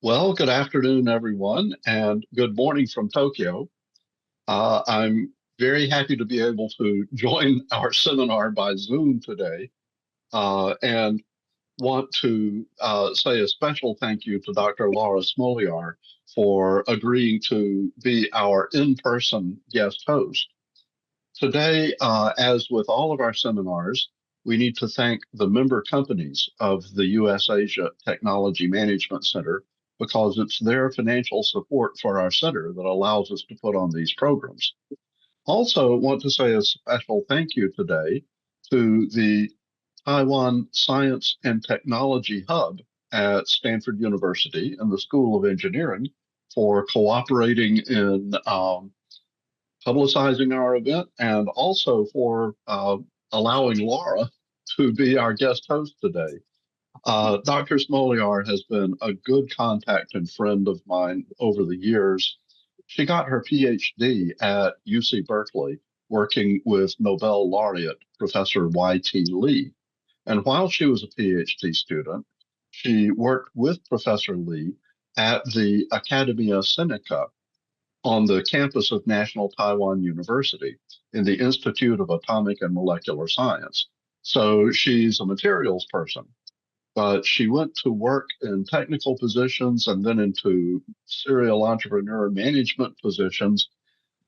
Well, good afternoon, everyone, and good morning from Tokyo. I'm very happy to be able to join our seminar by Zoom today, and want to say a special thank you to Dr. Laura Smoliar for agreeing to be our in-person guest host. Today, as with all of our seminars, we need to thank the member companies of the U.S. Asia Technology Management Center because it's their financial support for our center that allows us to put on these programs. Also, want to say a special thank you today to the Taiwan Science and Technology Hub at Stanford University and the School of Engineering for cooperating in publicizing our event and also for allowing Laura to be our guest host today. Dr. Smoliar has been a good contact and friend of mine over the years. She got her PhD at UC Berkeley, working with Nobel laureate Professor Y.T. Lee. And while she was a PhD student, she worked with Professor Lee at the Academia Sinica on the campus of National Taiwan University in the Institute of Atomic and Molecular Science. So she's a materials person, but she went to work in technical positions and then into serial entrepreneur management positions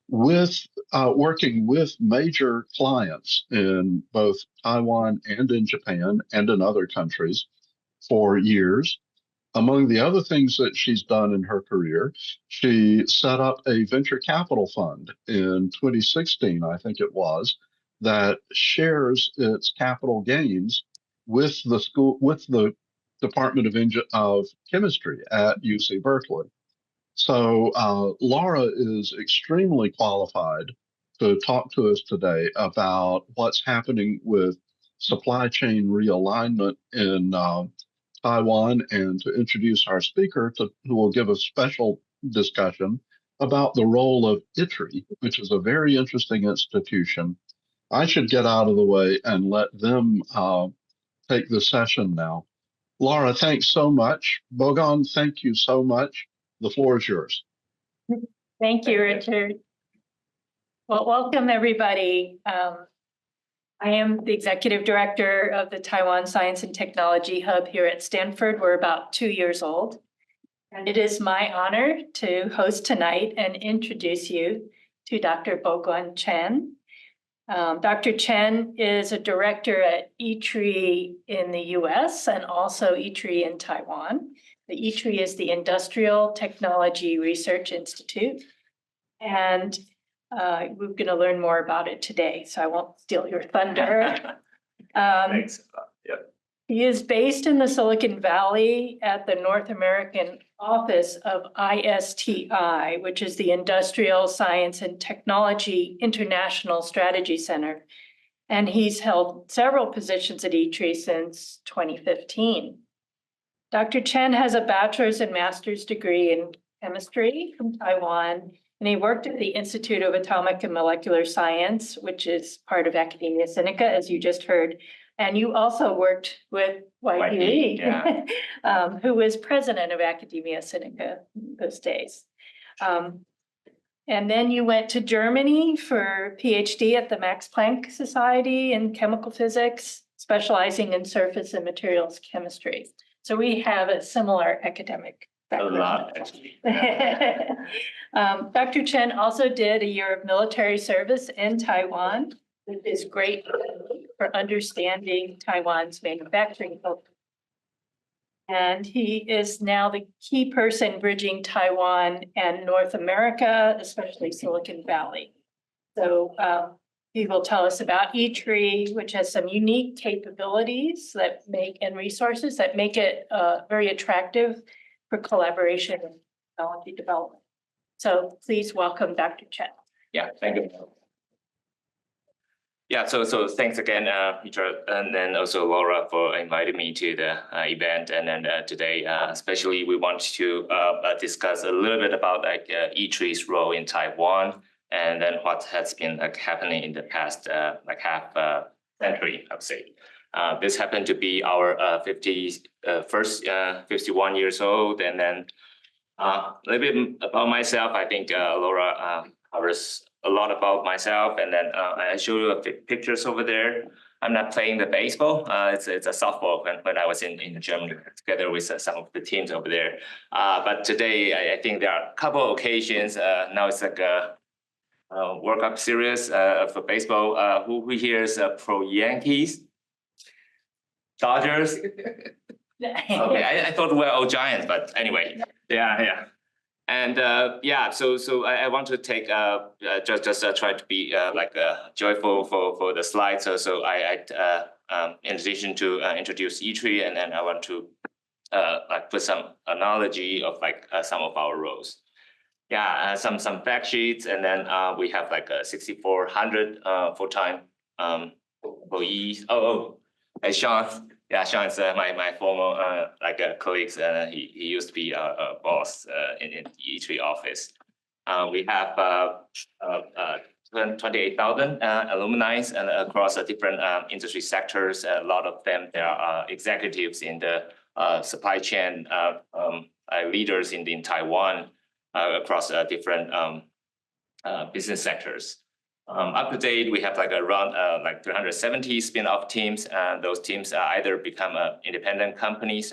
with working with major clients in both Taiwan and in Japan and in other countries for years. Among the other things that she's done in her career, she set up a venture capital fund in 2016, I think it was, that shares its capital gains with the school, with the Department of Chemistry at UC Berkeley. So Laura is extremely qualified to talk to us today about what's happening with supply chain realignment in Taiwan and to introduce our speaker who will give a special discussion about the role of ITRI, which is a very interesting institution. I should get out of the way and let them take the session now. Laura, thanks so much. BoGaun, thank you so much. The floor is yours. Thank you, Richard. Well, welcome everybody. I am the executive director of the Taiwan Science and Technology Hub here at Stanford. We're about 2 years old. And it is my honor to host tonight and introduce you to Dr. BoGaun Chen. Dr. Chen is a director at ITRI in the US and also ITRI in Taiwan. The ITRI is the Industrial Technology Research Institute. And we're going to learn more about it today, so I won't steal your thunder. Thanks. Yep. He is based in the Silicon Valley at the North American office of ISTI, which is the Industrial Science and Technology International Strategy Center. And he's held several positions at ITRI since 2015. Dr. Chen has a bachelor's and master's degree in chemistry from Taiwan, and he worked at the Institute of Atomic and Molecular Science, which is part of Academia Sinica, as you just heard. And you also worked with Y.T. Lee, yeah. Who was president of Academia Sinica those days. And then you went to Germany for PhD at the Max Planck Society in chemical physics, specializing in surface and materials chemistry. So we have a similar academic background. A lot, actually. Dr. Chen also did a year of military service in Taiwan. It is great for understanding Taiwan's manufacturing culture. And he is now the key person bridging Taiwan and North America, especially Silicon Valley. So he will tell us about ITRI, which has some unique capabilities that and resources that make it very attractive for collaboration and technology development. So please welcome Dr. Chen. Yeah, thank you. Yeah, so thanks again, Peter, and then also Laura for inviting me to the event. And then today, especially, we want to discuss a little bit about ITRI's role in Taiwan, and then what has been happening in the past half century, I would say. This happened to be our 51 years old. And then a little bit about myself. I think Laura covers a lot about myself. And then I show you pictures over there. I'm not playing the baseball. It's a softball when I was in Germany together with some of the teams over there. But today, I think there are a couple of occasions. Now it's like a World Cup series for baseball. Who here is pro Yankees? Dodgers? Okay, I thought we were all Giants, but anyway, yeah. And so I want to take just try to be joyful for the slides. So I in addition to introduce ITRI, and then I want to put some analogy of some of our roles. Yeah, some fact sheets, and then we have 6,400 full-time employees. And Sean. Yeah, Sean is my former colleagues, and he used to be a boss in the ITRI office. We have 28,000 alumni and across different industry sectors. A lot of them, there are executives in the supply chain, leaders in Taiwan across different business sectors. Up to date, we have around 370 spin-off teams. Those teams either become independent companies.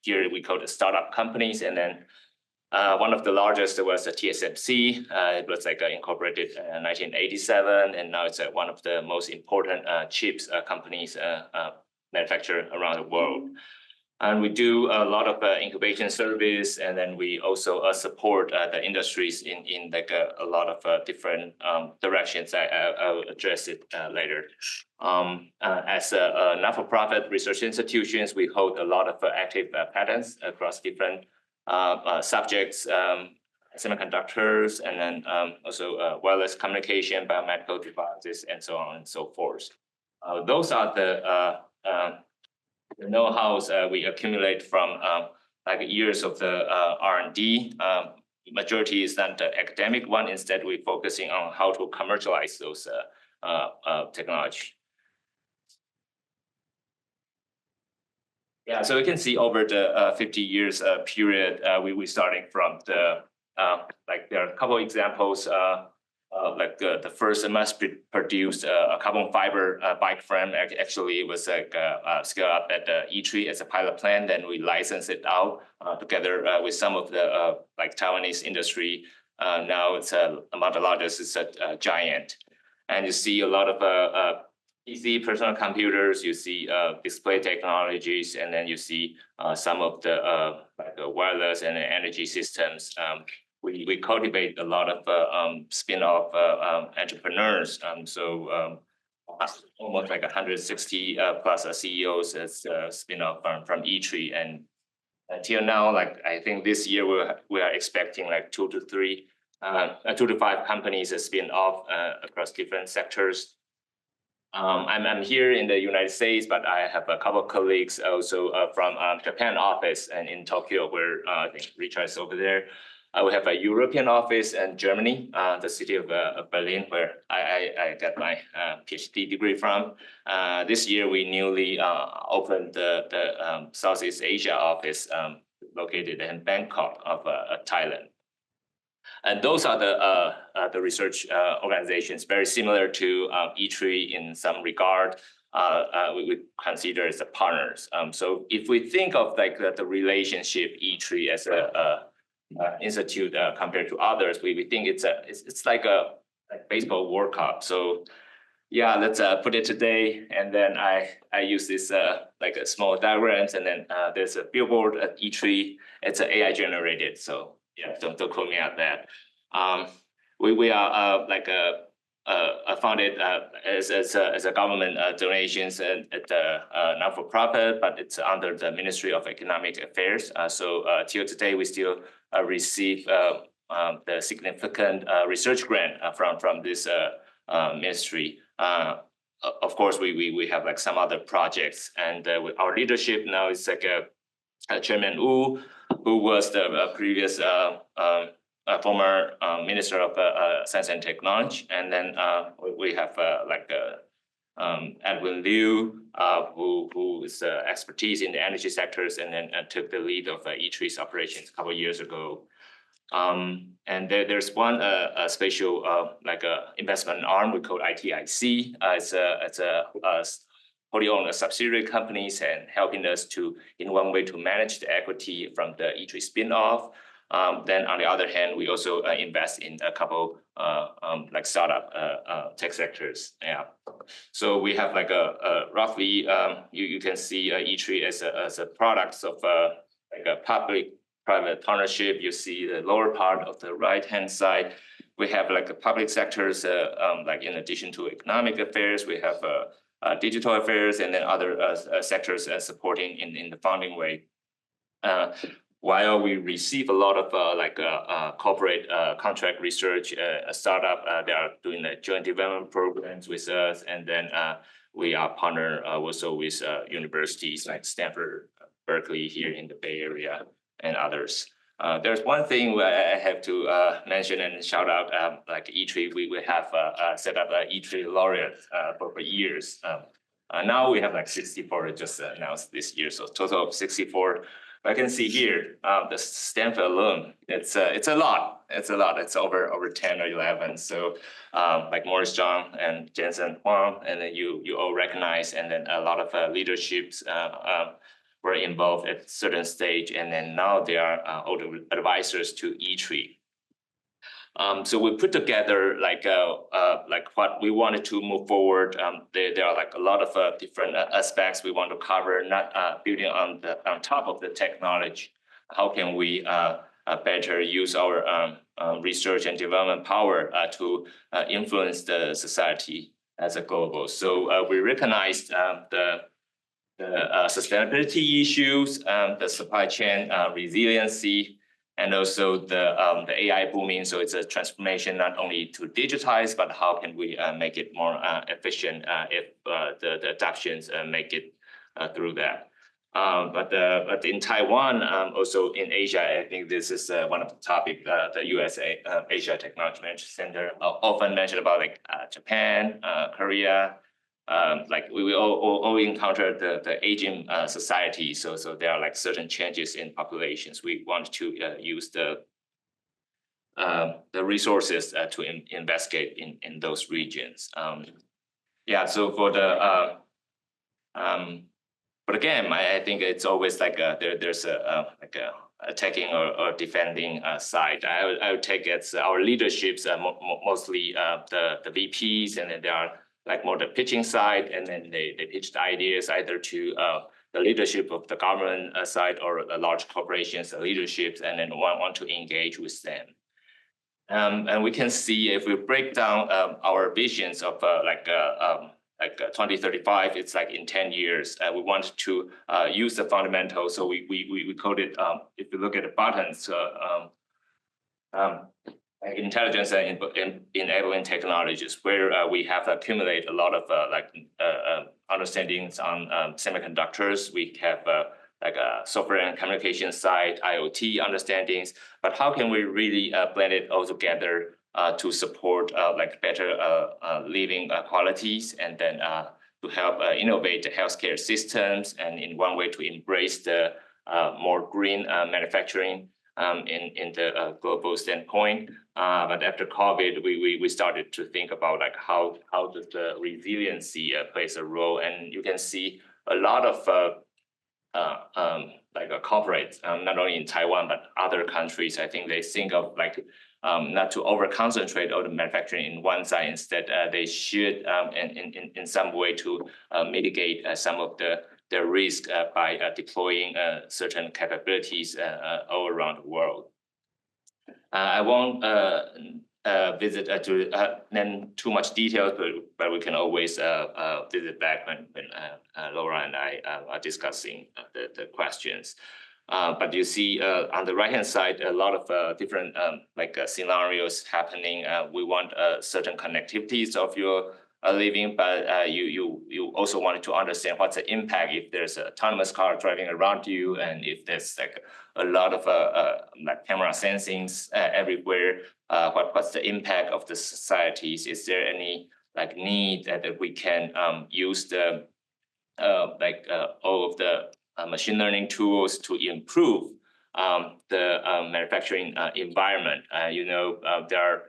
Here we call it startup companies. And then one of the largest was TSMC. It was incorporated in 1987, and now it's one of the most important chips companies manufactured around the world. And we do a lot of incubation service, and then we also support the industries in a lot of different directions. I'll address it later. As a not-for-profit research institutions, we hold a lot of active patents across different subjects, semiconductors, and then also wireless communication, biomedical devices, and so on and so forth. Those are the know-hows we accumulate from years of the R&D. Majority is not the academic one. Instead, we're focusing on how to commercialize those technology. Yeah, so you can see over the 50 years period, we're starting from the there are a couple of examples. The first mass-produced carbon fiber bike frame actually was scaled up at ITRI as a pilot plant. Then we licensed it out together with some of the Taiwanese industry. Now it's among the largest. It's a giant, and you see a lot of PC personal computers. You see display technologies, and then you see some of the wireless and energy systems. We cultivate a lot of spin-off entrepreneurs. Almost 160 plus CEOs as spin-off from ITRI. And until now, I think this year we are expecting 2 to 5 companies that spin off across different sectors. I'm here in the United States, but I have a couple of colleagues also from Japan office and in Tokyo, where I think Richard is over there. We have a European office in Germany, the city of Berlin, where I got my PhD degree from. This year, we newly opened the Southeast Asia office located in Bangkok of Thailand. And those are the research organizations, very similar to ITRI in some regard. We consider as partners. So if we think of the relationship ITRI as a institute compared to others, we think it's like a baseball World Cup. So yeah, let's put it today. And then I use this a small diagrams, and then there's a billboard at ITRI. It's AI generated. So yeah, don't quote me on that. We are funded as a government donations at the not-for-profit, but it's under the Ministry of Economic Affairs. So till today, we still receive the significant research grant from this ministry. Of course, we have some other projects, and with our leadership now is Chairman Wu, who was the previous former Minister of Science and Technology, and then we have Edwin Liu, who is expertise in the energy sectors, and then took the lead of ITRI's operations a couple of years ago. And there's one special investment arm we call ITIC. It's a wholly owned subsidiary companies and helping us to, in one way, to manage the equity from the ITRI spin-off. Then on the other hand, we also invest in a couple startup tech sectors. Yeah. So we have like a roughly you can see ITRI as a product of like a public-private partnership. You see the lower part of the right-hand side. We have like a public sectors, like in addition to economic affairs, we have digital affairs, and then other sectors supporting in the funding way. While we receive a lot of corporate contract research, a startup, they are doing the joint development programs with us, and then we are partner also with universities like Stanford, Berkeley here in the Bay Area, and others. There's one thing I have to mention and shout out, like ITRI, we have set up ITRI laureate for years. Now we have like 64 just announced this year, so total of 64. I can see here the Stanford alone. It's a lot. It's over 10 or 11. So like Morris Zhang and Jensen Huang, and then you all recognize, and then a lot of leaderships were involved at a certain stage, and then now they are all the advisors to ITRI. So we put together like what we wanted to move forward. There are like a lot of different aspects we want to cover, not building on top of the technology. How can we better use our research and development power to influence the society as a global? So we recognized the sustainability issues, the supply chain resiliency, and also the AI booming. So it's a transformation not only to digitize, but how can we make it more efficient if the adoptions make it through that. But in Taiwan, also in Asia, I think this is one of the topic, the USA Asia Technology Management Center often mentioned about like Japan, Korea. Like we all encounter the aging society, so there are like certain changes in populations. We want to use the resources to investigate in those regions. Yeah, so for the but again, I think it's always like there's a attacking or defending side. I would take it our leaderships mostly the VPs, and then there are like more the pitching side, and then they pitch the ideas either to the leadership of the government side or the large corporations, the leaderships, and then want to engage with them. And we can see if we break down our visions of 2035, it's like in 10 years, we want to use the fundamentals. So we code it, if you look at the buttons, like intelligence and enabling technologies, where we have accumulated a lot of understandings on semiconductors. We have like a software and communication side, IoT understandings, but how can we really blend it all together to support like better living qualities, and then to help innovate the healthcare systems, and in one way to embrace the more green manufacturing in the global standpoint. But after COVID, we started to think about like how does the resiliency plays a role, and you can see a lot of corporates, not only in Taiwan but other countries. I think they think of like not to over concentrate on the manufacturing in one side. Instead, they should in some way to mitigate some of the risk by deploying certain capabilities all around the world. I won't visit to then too much details, but we can always visit back when Laura and I are discussing the questions. But you see on the right-hand side, a lot of different scenarios happening. We want certain connectivities of your living, but you also wanted to understand what's the impact if there's an autonomous car driving around you, and if there's like a lot of like camera sensings everywhere. What's the impact of the societies? Is there any like need that we can use the all of the machine learning tools to improve the manufacturing environment. There are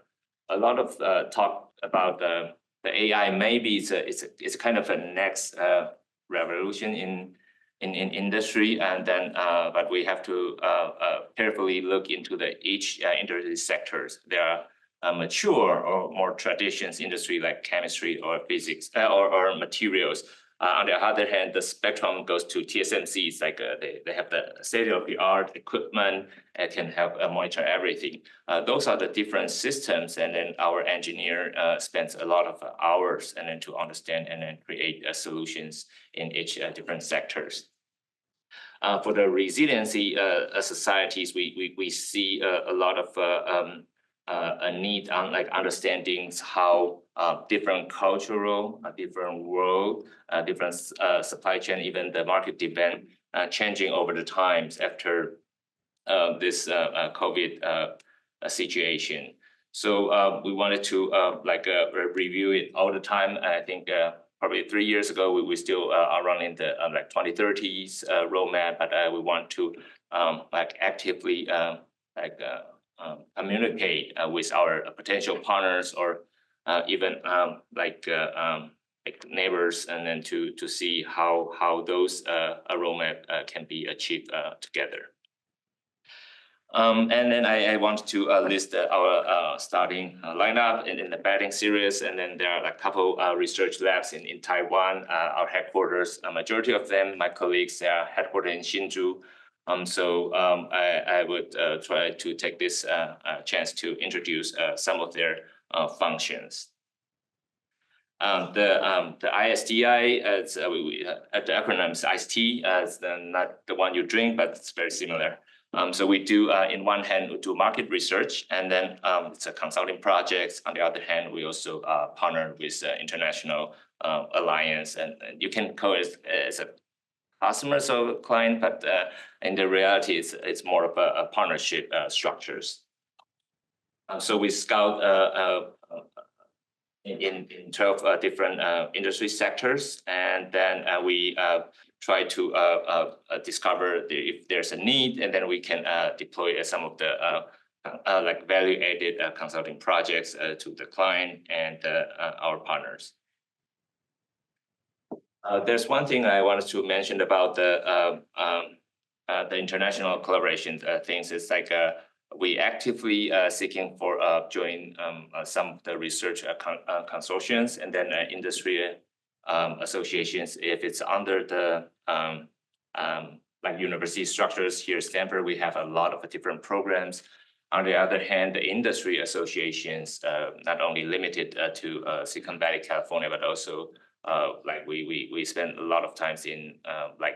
a lot of talk about the AI. Maybe it's kind of a next revolution in industry, and then but we have to carefully look into each industry sectors. There are mature or more traditions industry like chemistry or physics or materials. On the other hand, the spectrum goes to TSMC. It's like they have the state-of-the-art equipment and can help monitor everything. Those are the different systems, and then our engineer spends a lot of hours and then to understand and then create solutions in each different sectors. For the resiliency societies, we see a lot of a need on like understanding how different cultural, different world, different supply chain, even the market demand changing over the times after this COVID situation. So we wanted to review it all the time. I think probably 3 years ago, we still are running the 2030s roadmap, but we want to actively communicate with our potential partners or even neighbors, and then to see how those roadmap can be achieved together. And then I want to list our starting lineup in the batting series, and then there are a couple research labs in Taiwan, our headquarters. A majority of them, my colleagues, they are headquartered in Hsinchu. So I would try to take this chance to introduce some of their functions. The ISTI, the acronym is ISTI, it's not the one you drink, but it's very similar. So we do, in one hand, we do market research, and then it's a consulting projects. On the other hand, we also partner with international alliance, and you can call it as a customer or client, but in the reality, it's more of a partnership structures. So we scout in 12 different industry sectors, and then we try to discover if there's a need, and then we can deploy some of the value-added consulting projects to the client and our partners. There's one thing I wanted to mention about the international collaboration things. It's like we actively seeking for join some of the research consortiums and then industry associations. If it's under the university structures here at Stanford, we have a lot of different programs. On the other hand, the industry associations, not only limited to Silicon Valley, California, but also we spend a lot of times in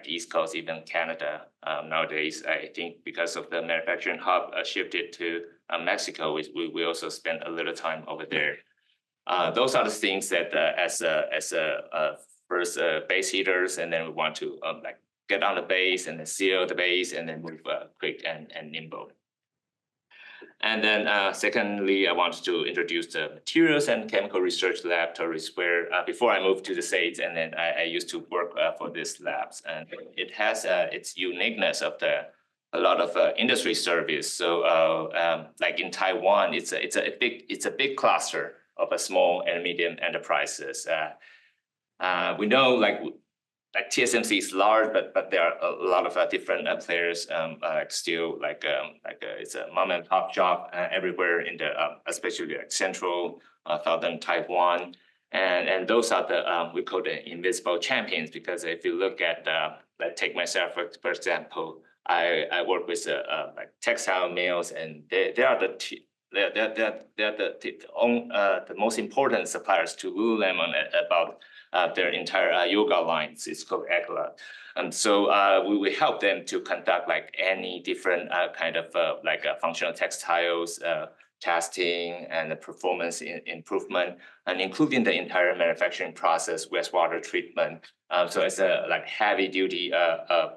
East Coast, even Canada. Nowadays, I think because of the manufacturing hub shifted to Mexico, we also spend a little time over there. Those are the things that as a first base heaters, and then we want to get on the base and then seal the base and then move quick and nimble. And then secondly, I wanted to introduce the materials and chemical research laboratories where before I moved to the States, and then I used to work for these labs, and it has its uniqueness of a lot of industry service. So like in Taiwan, it's a big cluster of a small and medium enterprises. We know like TSMC is large, but there are a lot of different players. Still it's a mom and pop shop everywhere in the especially central southern Taiwan, and those are the we call the invisible champions, because if you look at take myself for example, I work with textile mills, and they are the most important suppliers to Lululemon about their entire yoga lines. It's called Agla. And so we help them to conduct any different kind of functional textiles testing and the performance improvement, and including the entire manufacturing process, wastewater treatment. So it's a heavy duty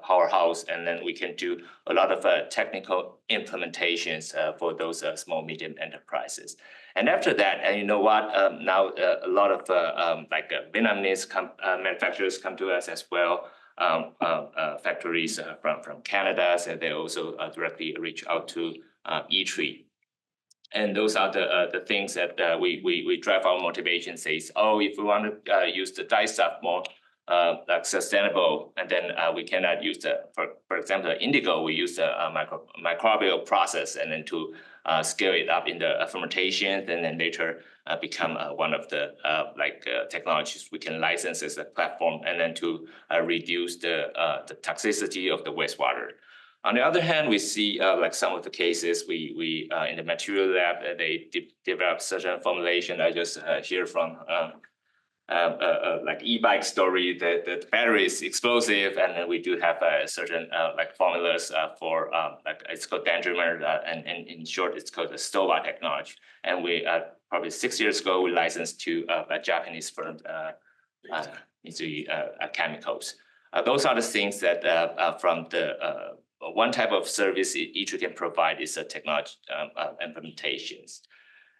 powerhouse, and then we can do a lot of technical implementations for those small medium enterprises. And after that, and you know what? Now a lot of Vietnamese manufacturers come to us as well. Factories from Canada, so they also directly reach out to ITRI. And those are the things that we drive our motivation. Says, oh, if we want to use the dye stuff more like sustainable, and then we cannot use for example, indigo. We use the microbial process, and then to scale it up in the fermentation, and then later become one of the technologies we can license as a platform, and then to reduce the toxicity of the wastewater. On the other hand, we see like some of the cases we in the material lab they develop certain formulation. I just hear from like e-bike story that the battery is explosive, and then we do have certain like formulas for like it's called dendrimer, and in short it's called the STOVA technology. And we probably 6 years ago we licensed to a Japanese firm into chemicals. Those are the things that from the one type of service ITRI can provide is a technology implementations.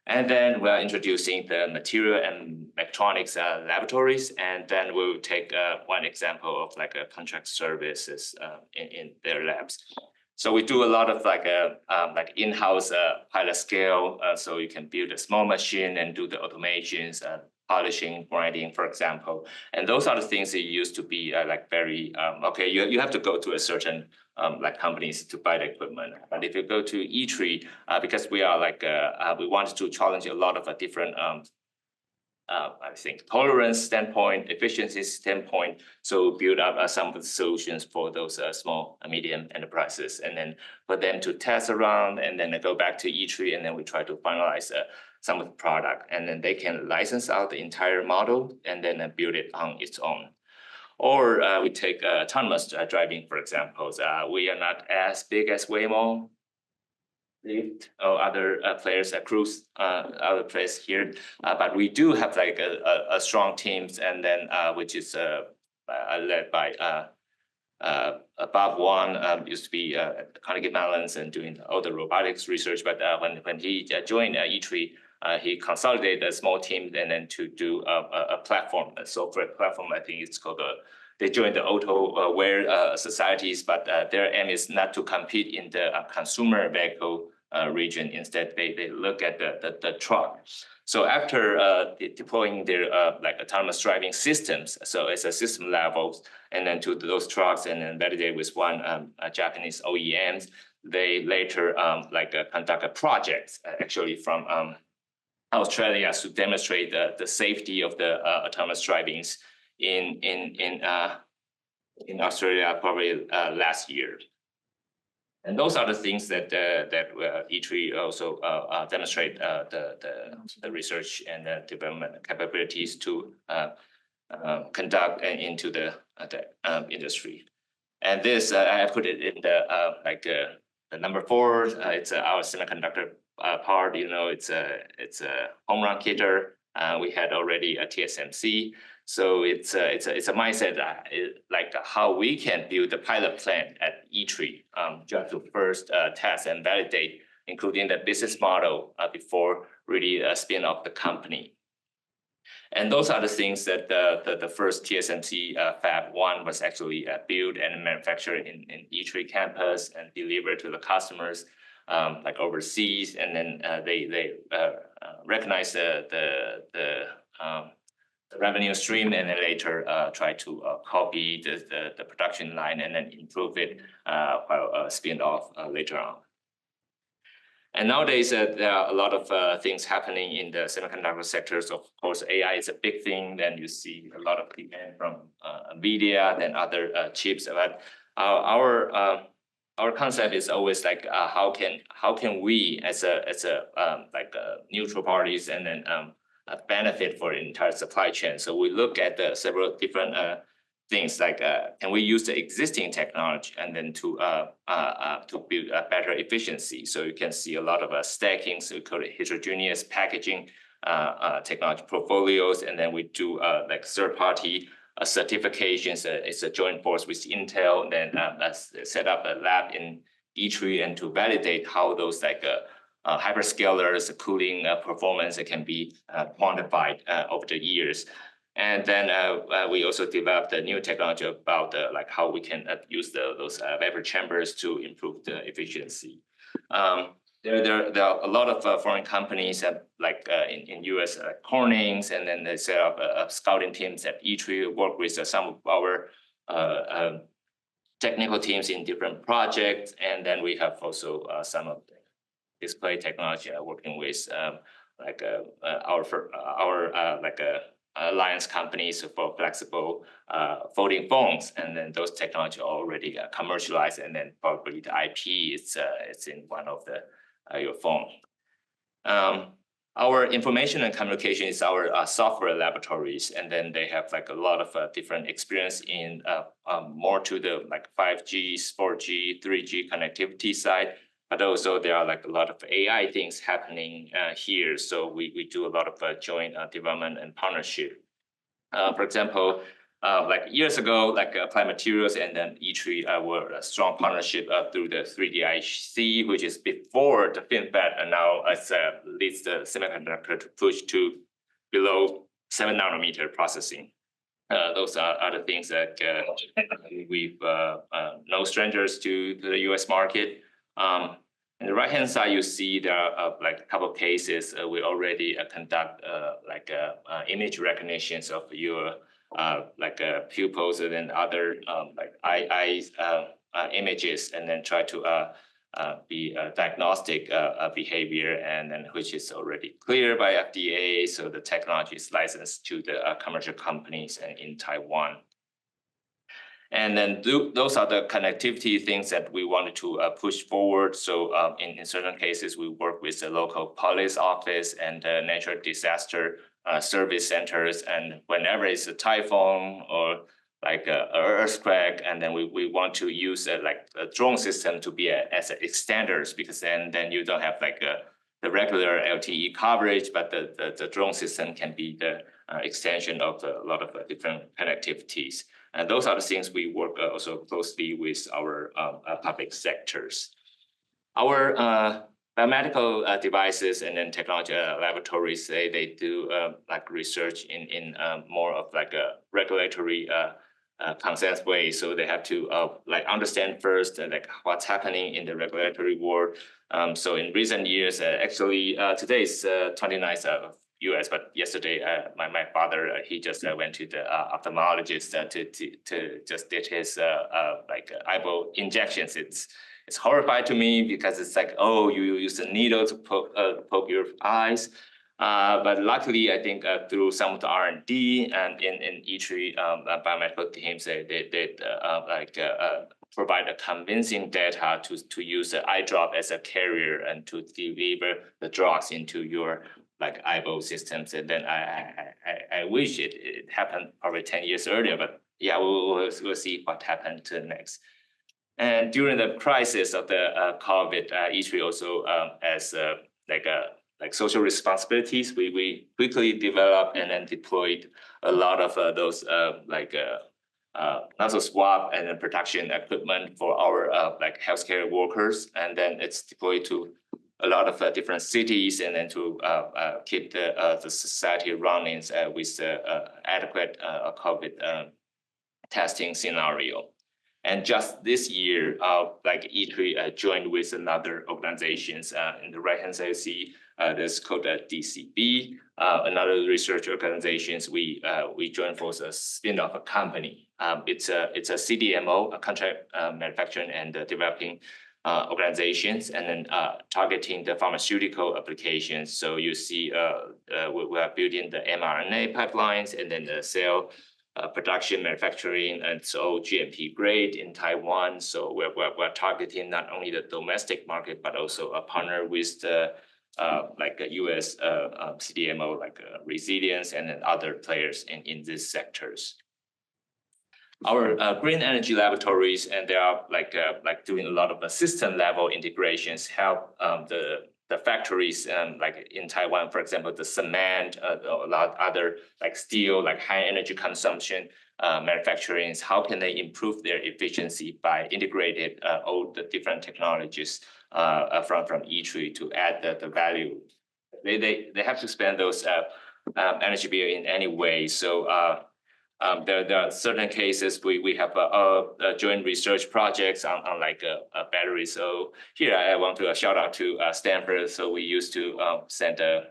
And then we're introducing the material and electronics laboratories, and then we'll take one example of like a contract services in their labs. So we do a lot of like in-house pilot scale, so you can build a small machine and do the automations, polishing, grinding, for example. And those are the things that used to be like very, okay, you have to go to a certain like companies to buy the equipment. But if you go to ITRI, because we are like, we want to challenge a lot of different, I think, tolerance standpoint, efficiency standpoint. So build up some of the solutions for those small and medium enterprises, and then for them to test around, and then go back to ITRI, and then we try to finalize some of the product, and then they can license out the entire model and then build it on its own. Or we take autonomous driving, for example. We are not as big as Waymo, Lyft, or other players at Cruise, other players here, but we do have like a strong teams, and then which is led by BoGaun, used to be at Carnegie Mellon and doing all the robotics research. But when he joined ITRI, he consolidated a small team and then to do a platform, a software platform. I think it's called they joined the auto wear societies, but their aim is not to compete in the consumer vehicle region. Instead, they look at the truck. So after deploying their like autonomous driving systems, so it's a system level, and then to those trucks, and then validate with one Japanese OEMs, they later conduct a project actually from Australia to demonstrate the safety of the autonomous drivings in Australia probably last year. And those are the things that ITRI also demonstrate the research and the development capabilities to conduct into the industry. And this I put it in the number 4. It's our semiconductor part. You know, it's a home run hitter. We had already a TSMC. So it's a mindset like how we can build the pilot plan at ITRI just to first test and validate, including the business model before really spin off the company. And those are the things that the first TSMC Fab 1 was actually built and manufactured in ITRI campus and delivered to the customers like overseas, and then they recognize the revenue stream, and then later try to copy the production line and then improve it while spin off later on. And nowadays, there are a lot of things happening in the semiconductor sectors. Of course, AI is a big thing. Then you see a lot of demand from NVIDIA and other chips. But our concept is always like how can we as a neutral parties and then benefit for the entire supply chain. So we look at several different things like can we use the existing technology and then to build a better efficiency. So you can see a lot of stacking, so we call it heterogeneous packaging technology portfolios, and then we do like third-party certifications. It's a joint force with Intel, and then set up a lab in ITRI and to validate how those hyperscalers, cooling performance that can be quantified over the years. And then we also developed a new technology about like how we can use those vapor chambers to improve the efficiency. There are a lot of foreign companies like in US, Corning's, and then they set up scouting teams at ITRI, work with some of our technical teams in different projects. And then we have also some of the display technology working with like our alliance companies for flexible folding phones, and then those technology are already commercialized, and then probably the IP it's in one of the your phone. Our information and communication is our software laboratories, and then they have like a lot of different experience in more to the like 5G, 4G, 3G connectivity side. But also there are like a lot of AI things happening here. So we do a lot of joint development and partnership. For example, like years ago, like Applied Materials and then ITRI were a strong partnership through the 3D IC, which is before the FinFET, and now it's leads the semiconductor to push to below 7 nanometer processing. Those are the things that we've no strangers to the US market. On the right-hand side, you see there are like a couple of cases we already conduct like image recognitions of your like pupils and then other like eyes images, and then try to be diagnostic behavior, and then which is already cleared by FDA. So the technology is licensed to the commercial companies in Taiwan. And then those are the connectivity things that we wanted to push forward. So in certain cases, we work with the local police office and natural disaster service centers. And whenever it's a typhoon or like an earthquake, and then we want to use like a drone system to be as extenders, because then you don't have like the regular LTE coverage, but the drone system can be the extension of a lot of different connectivities. And those are the things we work also closely with our public sectors. Our biomedical devices and then technology laboratories, they do like research in more of like a regulatory consent way. So they have to like understand first like what's happening in the regulatory world. So in recent years, actually today is 29th of US, but yesterday my father he just went to the ophthalmologist to just did his like eyeball injections. It's horrifying to me because it's like, oh, you use a needle to poke your eyes. But luckily, I think through some of the R&D and in ITRI biomedical teams, they provide a convincing data to use the eye drop as a carrier and to deliver the drugs into your like eyeball systems. And then I wish it happened probably 10 years earlier, but yeah, we'll see what happened next. And during the crisis of the COVID, ITRI also as like social responsibilities, we quickly developed and then deployed a lot of those nasal swab and then production equipment for our like healthcare workers, and then it's deployed to a lot of different cities, and then to keep the society running with adequate COVID testing scenario. And just this year, like ITRI joined with another organizations. In the right-hand side, you see this called DCB, another research organizations. We joined for a spin-off company. It's a CDMO, a contract manufacturing and developing organizations, and then targeting the pharmaceutical applications. So you see we are building the mRNA pipelines and then the cell production, manufacturing, and so GMP grade in Taiwan. So we're targeting not only the domestic market, but also a partner with the like a US CDMO, like Resilience, and then other players in these sectors. Our green energy laboratories, and they are like doing a lot of system level integrations, help the factories like in Taiwan, for example, the cement, a lot of other like steel, like high energy consumption manufacturing. How can they improve their efficiency by integrating all the different technologies from ITRI to add the value. They have to spend those energy bill in any way. So there are certain cases we have joint research projects on like a battery. So here I want to shout out to Stanford. So we used to send a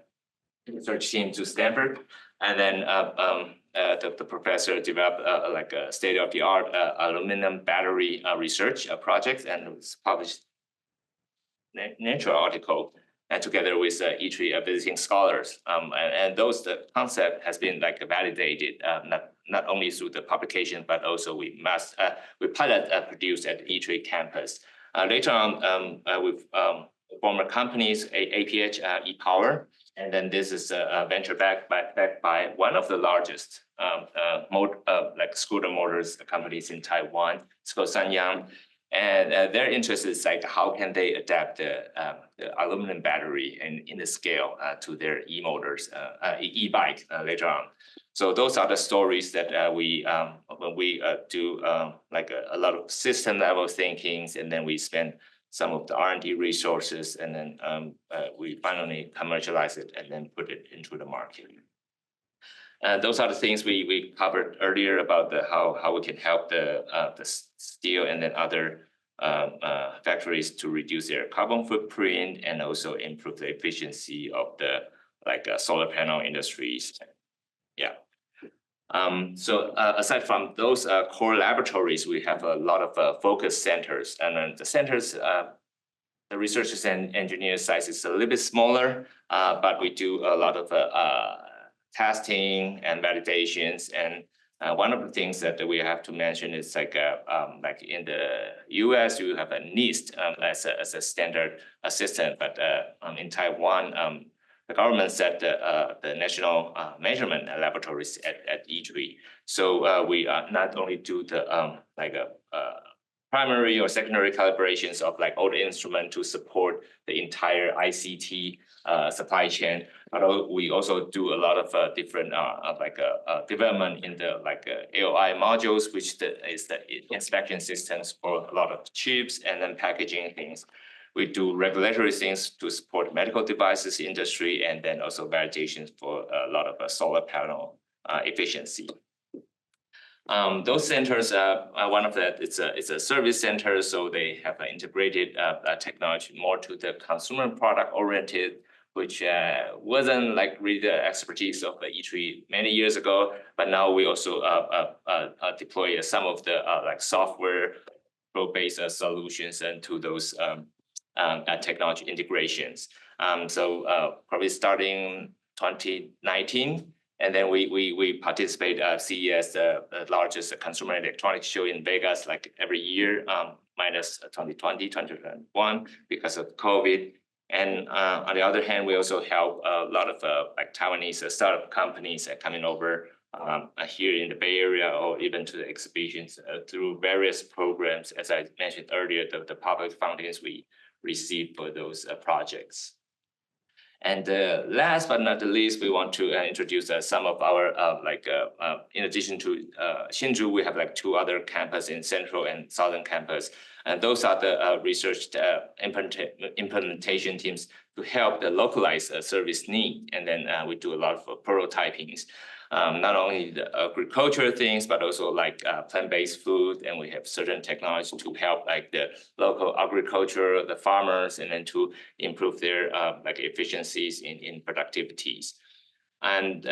research team to Stanford, and then the professor developed like a state-of-the-art aluminum battery research project, and it was published Nature article, and together with ITRI visiting scholars, and those the concept has been like validated not only through the publication, but also we pilot produced at ITRI campus. Later on, with former companies, APH, ePower, and then this is a venture backed by one of the largest like scooter motors companies in Taiwan. It's called Sanyang. And their interest is like how can they adapt the aluminum battery in the scale to their e-motors, e-bike later on. So those are the stories that we when we do like a lot of system level thinkings, and then we spend some of the R&D resources, and then we finally commercialize it and then put it into the market. Those are the things we covered earlier about how we can help the steel and then other factories to reduce their carbon footprint and also improve the efficiency of the solar panel industries. Yeah. So aside from those core laboratories, we have a lot of focus centers, and then the centers, the researchers and engineers size is a little bit smaller, but we do a lot of testing and validations. And one of the things that we have to mention is like in the US, you have a NIST as a standard system, but in Taiwan, the government set the national measurement laboratories at ITRI. So we not only do the primary or secondary calibrations of like all the instrument to support the entire ICT supply chain, we also do a lot of different development in the AOI modules, which is the inspection systems for a lot of chips and then packaging things. We do regulatory things to support medical devices industry, and then also validations for a lot of solar panel efficiency. Those centers, one of that, it's a service center, so they have an integrated technology more to the consumer product oriented, which wasn't like really the expertise of the ITRI many years ago, but now we also deploy some of the software based solutions into those technology integrations. So probably starting 2019, and then we participate CES, the largest consumer electronics show in Vegas, like every year, minus 2020, 2021 because of COVID. And on the other hand, we also help a lot of Taiwanese startup companies coming over here in the Bay Area, or even to the exhibitions through various programs. As I mentioned earlier, the public fundings we receive for those projects. And last but not the least, we want to introduce some of our in addition to Hsinchu, we have like 2 other campuses in Central and Southern campus. And those are the research implementation teams to help the localized service need. And then we do a lot of prototypings, not only the agriculture things, but also like plant-based food. And we have certain technology to help like the local agriculture, the farmers, and then to improve their efficiencies in productivities. And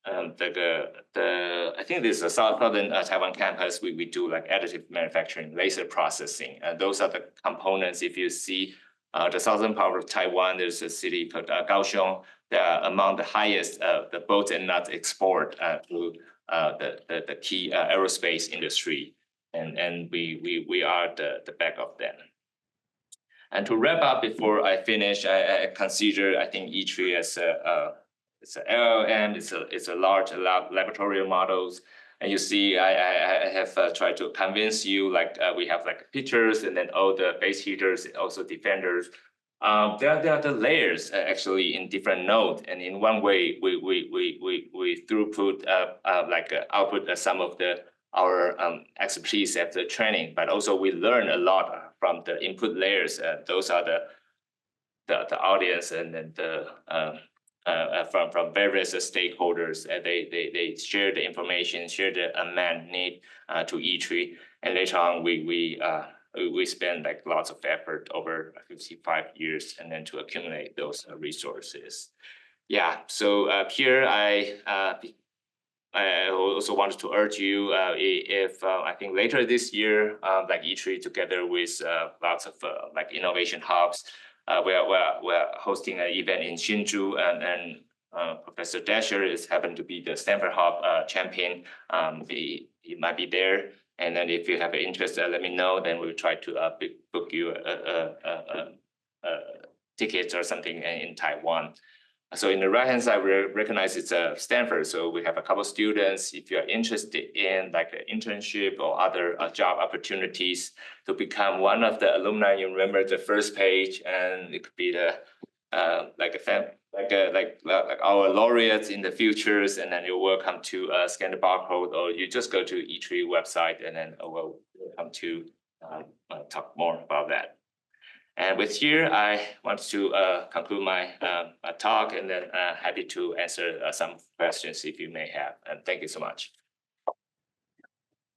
I think this is a southern Taiwan campus. We do like additive manufacturing, laser processing. Those are the components. If you see the southern part of Taiwan, there's a city called Kaohsiung. They are among the highest the bolts and nuts export to the key aerospace industry, and we are the back of them. And to wrap up before I finish, I consider, I think ITRI as it's an LLM, it's a large laboratory models. And you see, I have tried to convince you, we have like pictures and then all the base heaters, also defenders. There are the layers actually in different nodes, and in one way we throughput output some of the our expertise at the training, but also we learn a lot from the input layers. Those are the audience and then the from various stakeholders. They share the information, share the unmet need to ITRI, and later on we spend like lots of effort over 55 years and then to accumulate those resources. Yeah, so here I also wanted to urge you if I think later this year, like ITRI together with lots of like innovation hubs, we're hosting an event in Hsinchu, and Professor Dasher is happened to be the Stanford Hub champion. He might be there, and then if you have an interest, let me know. Then we'll try to book you tickets or something in Taiwan. So in the right-hand side, we recognize it's Stanford. So we have a couple of students. If you're interested in like an internship or other job opportunities to become one of the alumni, you remember the first page, and it could be the like our laureates in the futures, and then you're welcome to scan the barcode, or you just go to ITRI website, and then we'll come to talk more about that. And with here, I want to conclude my talk, and then happy to answer some questions if you may have. And thank you so much. I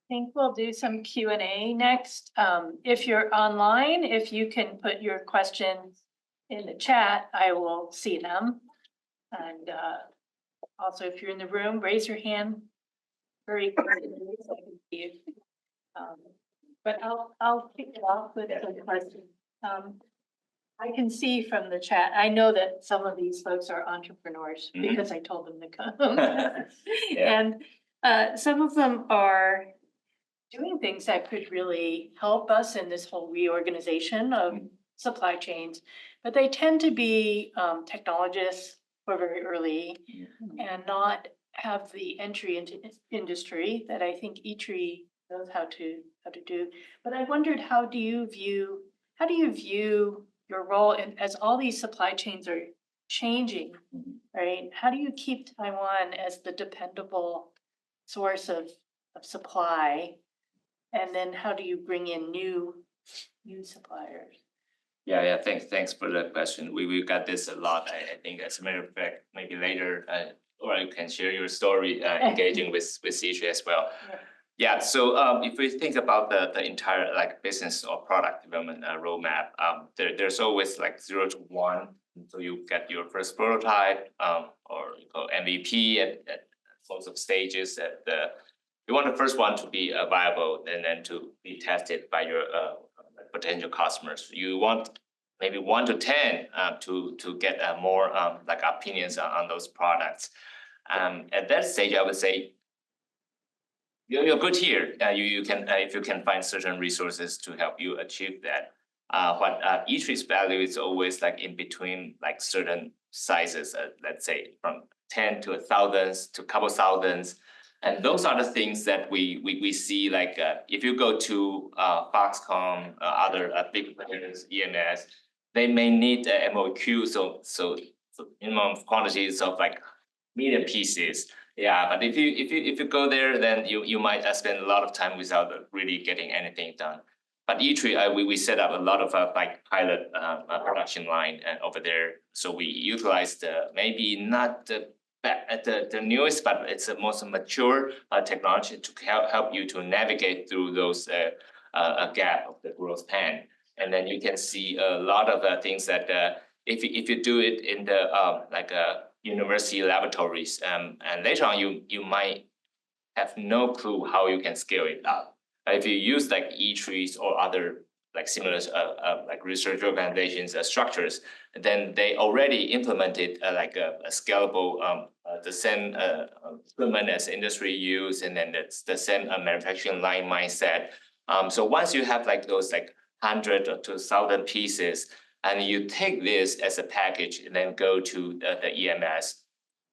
think we'll do some Q&A next. If you're online, if you can put your questions in the chat, I will see them. And also, if you're in the room, raise your hand very quickly so I can see you. But I'll kick it off with some questions. I can see from the chat, I know that some of these folks are entrepreneurs because I told them to come. Yeah. And some of them are doing things that could really help us in this whole reorganization of supply chains, but they tend to be technologists who are very early and not have the entry into industry that I think ITRI knows how to do. But I wondered, how do you view your role as all these supply chains are changing, right? How do you keep Taiwan as the dependable source of supply? And then how do you bring in new suppliers? Yeah. Thanks for the question. We got this a lot. I think as a matter of fact, maybe later, or you can share your story engaging with ITRI as well. Yeah, so if we think about the entire like business or product development roadmap, there's always like 0 to 1. So you get your first prototype or you call MVP at lots of stages. You want the first one to be viable and then to be tested by your potential customers. You want maybe 1 to 10 to get more like opinions on those products. At that stage, I would say, you're good here. You can if you can find certain resources to help you achieve that. What ITRI's value is always like in between like certain sizes. Let's say from 10 to 1,000 to a couple thousands, and those are the things that we see. Like if you go to Foxconn, other big players, EMS, they may need a MOQ, so minimum quantities of like million pieces. Yeah, but if you go there, then you might spend a lot of time without really getting anything done. But ITRI, we set up a lot of like pilot production line over there. So we utilized maybe not the newest, but it's the most mature technology to help you to navigate through those gap of the growth pan. And then you can see a lot of things that if you do it in the like university laboratories, and later on you might have no clue how you can scale it up. If you use like ITRIs or other like similar like research organizations structures, then they already implemented like a scalable the same equipment as industry use, and then it's the same manufacturing line mindset. So once you have like those like 100 to 1,000 pieces, and you take this as a package and then go to the EMS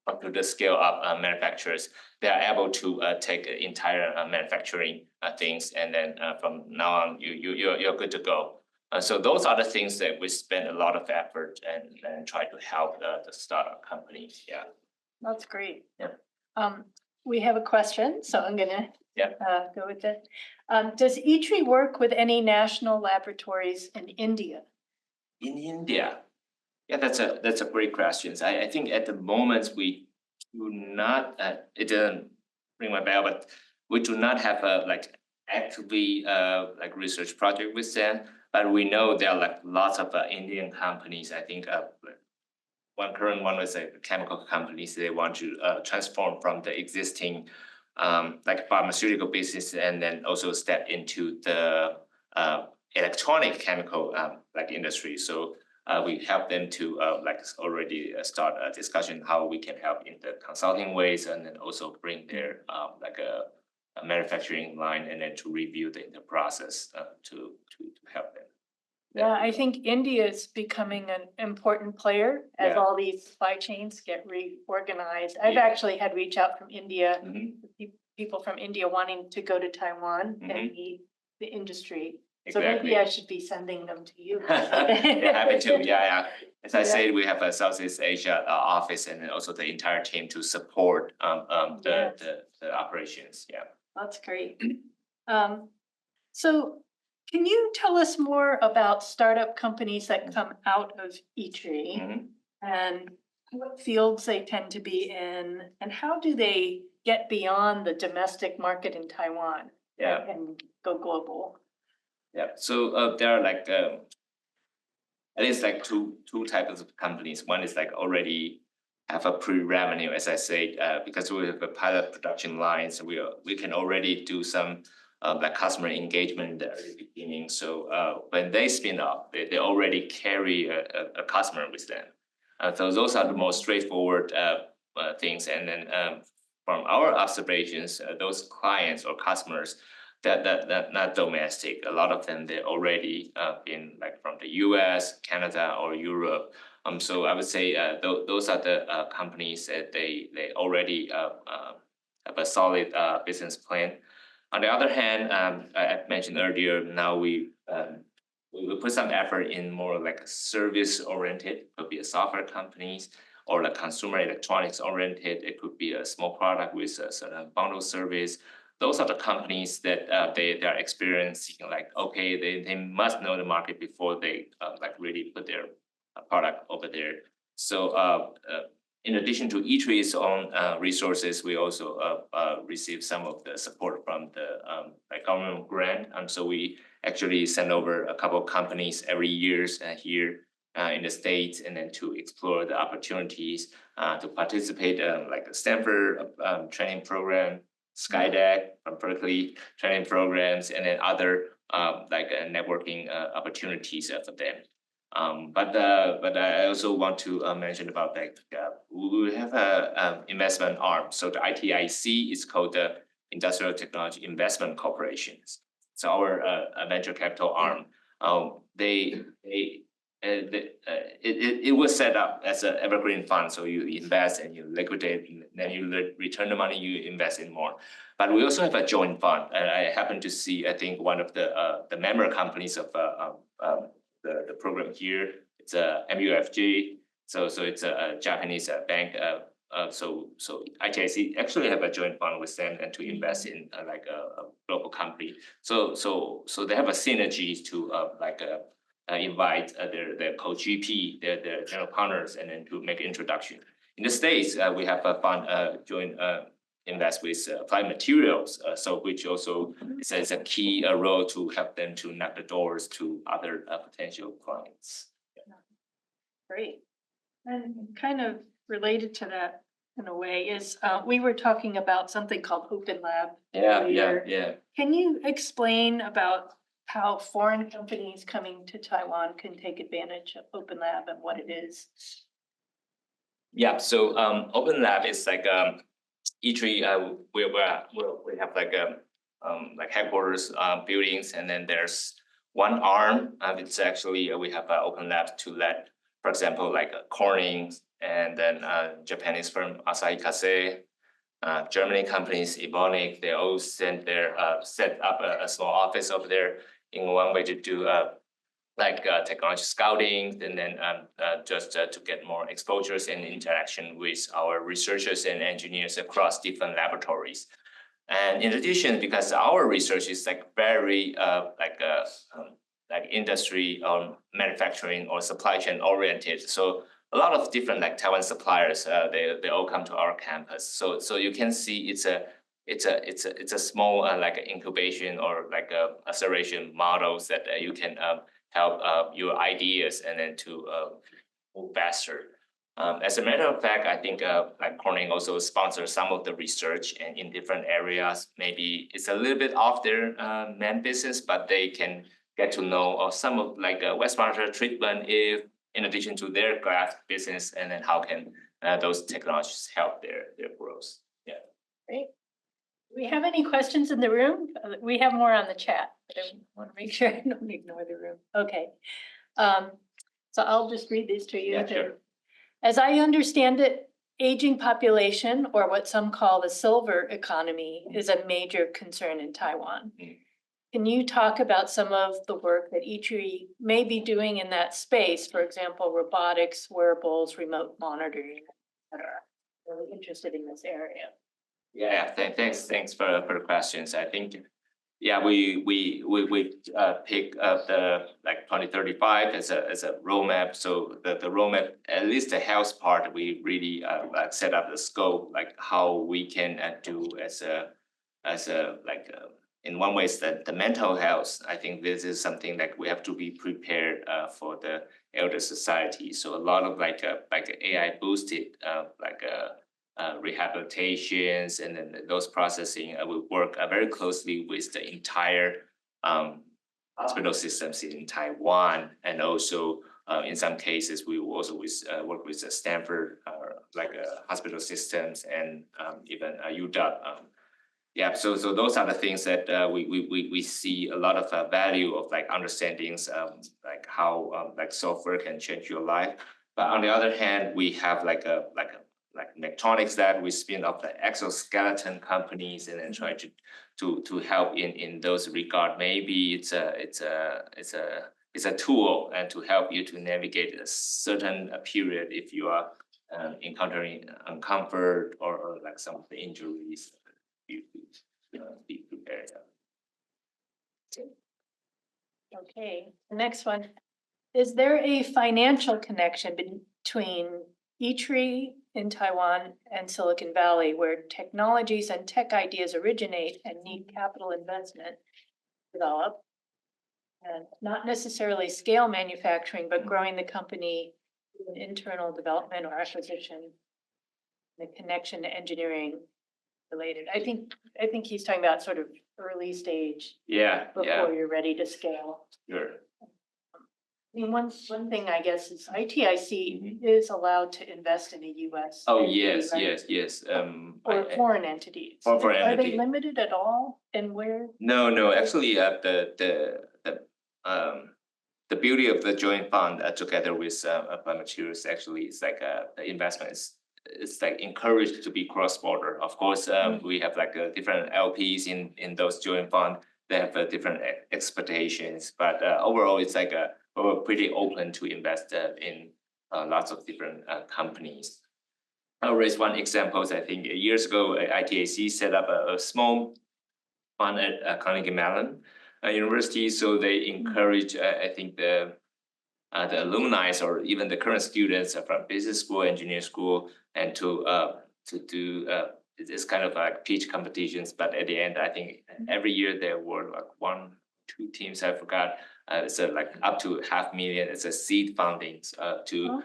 or to the scale up manufacturers, they are able to take entire manufacturing things, and then from now on you're good to go. So those are the things that we spend a lot of effort and try to help the startup companies. Yeah, that's great. Yeah. We have a question, so I'm gonna Yeah. Go with it. Does ITRI work with any national laboratories in India? In India, yeah, that's a great question. I think at the moment we do not. It didn't ring my bell, but we do not have a like actively like research project with them. But we know there are like lots of Indian companies. I think one current one was a chemical companies. They want to transform from the existing like pharmaceutical business and then also step into the electronic chemical like industry. So we help them to like already start a discussion how we can help in the consulting ways and then also bring their like a manufacturing line and then to review the process to help them. Yeah, I think India is becoming an important player as Yeah. all these supply chains get reorganized. I've Yeah. actually had reach out from India, Mhm. people from India wanting to go to Taiwan Mhm. and meet the industry. Exactly. So maybe I should be sending them to you. Yeah, happy to. Yeah. As I Yeah. said, we have a Southeast Asia office and then also the entire team to support Yes. the operations. Yeah. That's great. So can you tell us more about startup companies that come out of ITRI Mhm. and what fields they tend to be in and how do they get beyond the domestic market in Taiwan Yeah. and go global? Yeah. So there are like at least like two types of companies. One is like already have a pre-revenue, as I said, because we have a pilot production line, so we can already do some like customer engagement in the early beginning. So when they spin up, they already carry a customer with them. So those are the most straightforward things. And then from our observations, those clients or customers that not domestic, a lot of them they already been like from the US, Canada, or Europe. So I would say those are the companies that they already have a solid business plan. On the other hand, I mentioned earlier, now we will put some effort in more like a service oriented, could be a software companies or like consumer electronics oriented. It could be a small product with a certain bundle service. Those are the companies that they are experiencing like, okay, they must know the market before they like really put their product over there. So in addition to ITRI's own resources, we also receive some of the support from the like government grant. So we actually send over a couple of companies every year here in the States, and then to explore the opportunities to participate like the Stanford training program, Skydeck from Berkeley training programs, and then other like networking opportunities for them. But I also want to mention about like we have a investment arm. So the ITIC is called the Industrial Technology Investment Corporations. So our venture capital arm. It was set up as an evergreen fund. So you invest and you liquidate, and then you return the money, you invest in more. But we also have a joint fund. And I happen to see, I think one of the member companies of the program here, it's a MUFG. So it's a Japanese bank. So ITIC actually have a joint fund with them and to invest in like a global company. So they have a synergy to invite their co-GP, their general partners, and then to make introduction. In the States, we have a fund joint invest with Applied Materials, so which also is a key role to help them to knock the doors to other potential clients. Great. And kind of related to that in a way is we were talking about something called Open Lab. Yeah. Can you explain about how foreign companies coming to Taiwan can take advantage of Open Lab and what it is? Yeah, so Open Lab is like ITRI. We have like headquarters buildings, and then there's one arm. It's actually we have Open Lab to let, for example, like Corning and then Japanese firm Asahi Kasei, Germany companies Evonik. They all set up a small office over there in one way to do technology scouting, and then just to get more exposures and interaction with our researchers and engineers across different laboratories. And in addition, because our research is like very like industry or manufacturing or supply chain oriented, so a lot of different like Taiwan suppliers, they all come to our campus. So you can see it's a small like incubation or like a acceleration models that you can help your ideas and then to move faster. As a matter of fact, I think like Corning also sponsors some of the research and in different areas. Maybe it's a little bit off their main business, but they can get to know some of like wastewater treatment if in addition to their glass business, and then how can those technologies help their growth. Yeah. Great. Do we have any questions in the room? We have more on the chat, but I want to make sure I don't ignore the room. Okay. So I'll just read these to you. Yeah, sure. As I understand it, aging population, or what some call the silver economy, is a major concern in Taiwan. Can you talk about some of the work that ITRI may be doing in that space? For example, robotics, wearables, remote monitoring, et cetera. Really interested in this area. Yeah, thanks for the questions. I think, yeah, we pick up the like 2035 as a roadmap. So the roadmap, at least the health part, we really like set up the scope, like how we can do as a like in one way is that the mental health. I think this is something that we have to be prepared for the elder society. So a lot of like AI boosted rehabilitations and then those processing will work very closely with the entire hospital systems in Taiwan, and also in some cases we will also work with the Stanford hospital systems and even UW. Yeah, so those are the things that we see a lot of value of like understandings like how like software can change your life. But on the other hand, we have like Mechatronics that we spin off the exoskeleton companies and then try to help in those regard. Maybe it's a tool and to help you to navigate a certain period if you are encountering uncomfort or like some of the injuries. You be prepared. Okay, the next one. Is there a financial connection between ITRI in Taiwan and Silicon Valley, where technologies and tech ideas originate and need capital investment to develop? And not necessarily scale manufacturing, but growing the company through an internal development or acquisition, the connection to engineering related. I think he's talking about sort of early stage. Yeah, before you're ready to scale. Sure. I mean, one thing I guess is ITIC is allowed to invest in a US. Oh, entity, yes, right? yes. Or foreign entities. Or foreign Are entity. they limited at all? And where? No. Actually, the beauty of the joint fund together with materials actually is like the investments. It's like encouraged to be cross-border. Of course, we have like different LPs in those joint fund. They have different expectations, but overall, it's like we're pretty open to invest in lots of different companies. I'll raise one example. I think years ago, ITAC set up a small fund at Carnegie Mellon University. So they encourage, I think the alumni or even the current students from business school, engineering school, and to do it's kind of like pitch competitions. But at the end, I think every year there were like 1-2 teams. I forgot. It's like up to $500,000. It's a seed funding to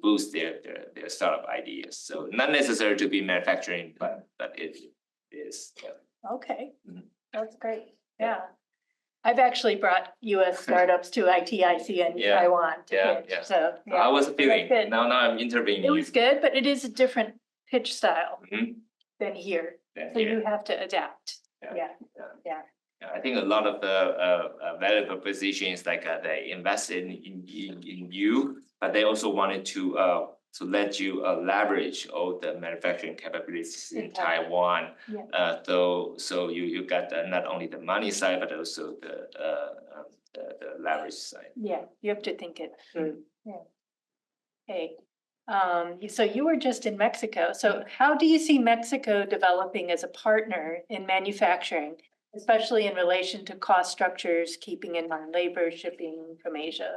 boost their startup ideas. So not necessary to be manufacturing, but it is. Yeah. Okay, that's great. Yeah. I've actually brought US startups to ITIC in Taiwan to pitch. So yeah, I was feeling good. now I'm interviewing It was good, but it is a different pitch style than here. So you have to adapt. Yeah. I think a lot of the value proposition is like they invest in you, but they also wanted to let you leverage all the manufacturing capabilities in Taiwan. So you got not only the money side, but also the leverage side. Yeah, you have to think it through. Yeah. Okay. So you were just in Mexico. So how do you see Mexico developing as a partner in manufacturing, especially in relation to cost structures, keeping in mind labor, shipping from Asia?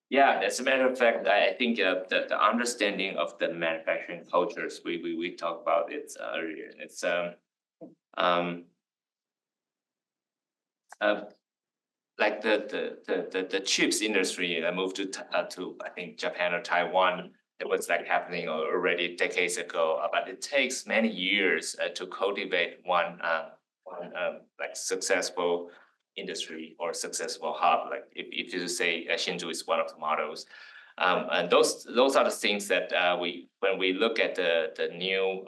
Yeah, as a matter of fact, I think the understanding of the manufacturing cultures we talked about it earlier. It's like the chips industry moved to I think Japan or Taiwan. It was like happening already decades ago, but it takes many years to cultivate one like successful industry or successful hub. Like if you say Hsinchu is one of the models, and those are the things that when we look at the new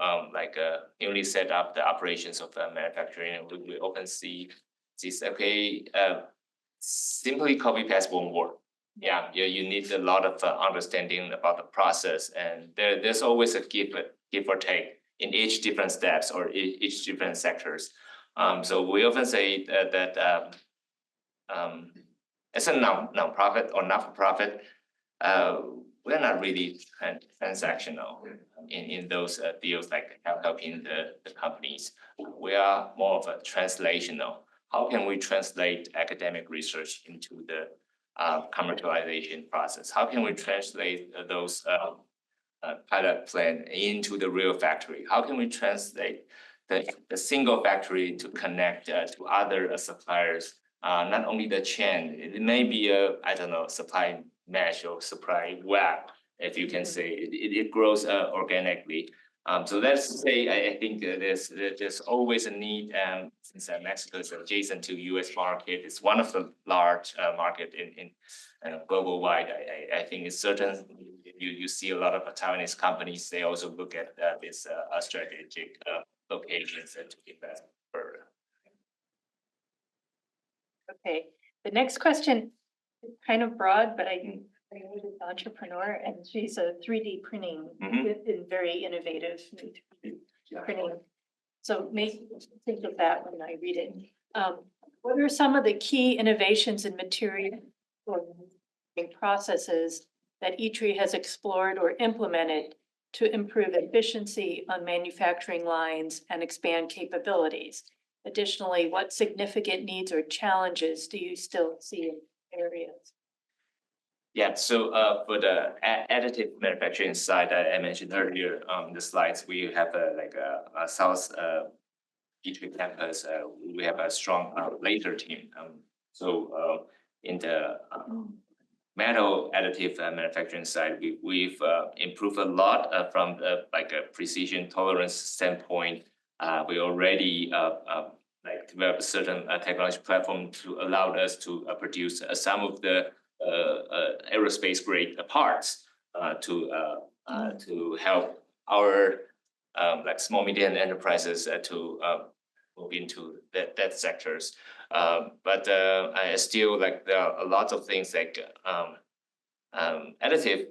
newly set up the operations of manufacturing, we often see this simply copy paste won't work. Yeah, you need a lot of understanding about the process, and there's always a give or take in each different steps or each different sectors. So we often say that as a non-profit or not-for-profit, we're not really transactional in those deals like helping the companies. We are more of a translational. How can we translate academic research into the commercialization process? How can we translate those pilot plan into the real factory? How can we translate the single factory to connect to other suppliers? Not only the chain, it may be I don't know, supply mesh or supply web, if you can say it grows organically. So let's say I think there's always a need, since Mexico is adjacent to U.S. market, it's one of the large market in global wide. I think it's certain you see a lot of Taiwanese companies. They also look at this strategic locations to invest further. Okay, the next question is kind of broad, but I need an entrepreneur, and she's a 3D printing, very innovative 3D printing. So make think of that when I read it. What are some of the key innovations in material or processes that ITRI has explored or implemented to improve efficiency on manufacturing lines and expand capabilities? Additionally, what significant needs or challenges do you still see in areas? Yeah, so for the additive manufacturing side, I mentioned earlier on the slides, we have a South ITRI campus. We have a strong laser team. So in the metal additive manufacturing side, we've improved a lot from a precision tolerance standpoint. We already developed a certain technology platform to allow us to produce some of the aerospace grade parts to help our small medium enterprises to move into that sectors. But I still there are a lot of things like additive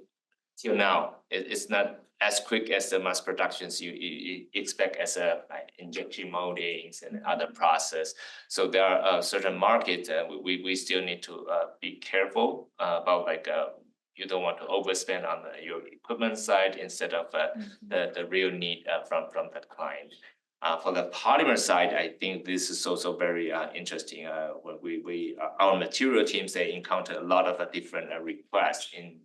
till now. It's not as quick as the mass productions you expect as a injection moldings and other process. So there are certain markets we still need to be careful about you don't want to overspend on your equipment side instead of the real need from the client. For the polymer side, I think this is also very interesting. When our material teams, they encounter a lot of different requests in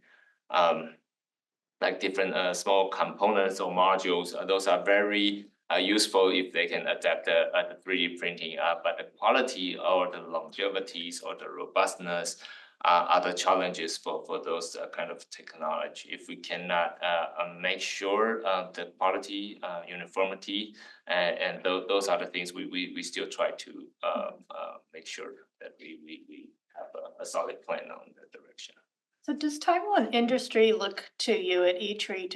different small components or modules. Those are very useful if they can adapt the 3D printing. But the quality or the longevities or the robustness are the challenges for those kind of technology. If we cannot make sure the quality, uniformity, and those are the things we still try to make sure that we have a solid plan on the direction. So does Taiwan industry look to you at ITRI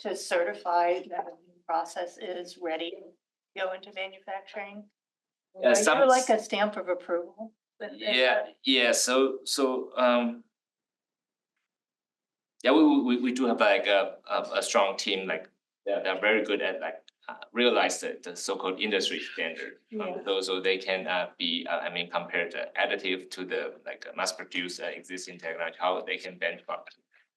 to certify that the process is ready to go into manufacturing? Is there like a stamp of approval? Yeah. So yeah, we do have a strong team. They're very good at realize the so-called industry standard. So they can be compared additive to the mass-produced existing technology, how they can benchmark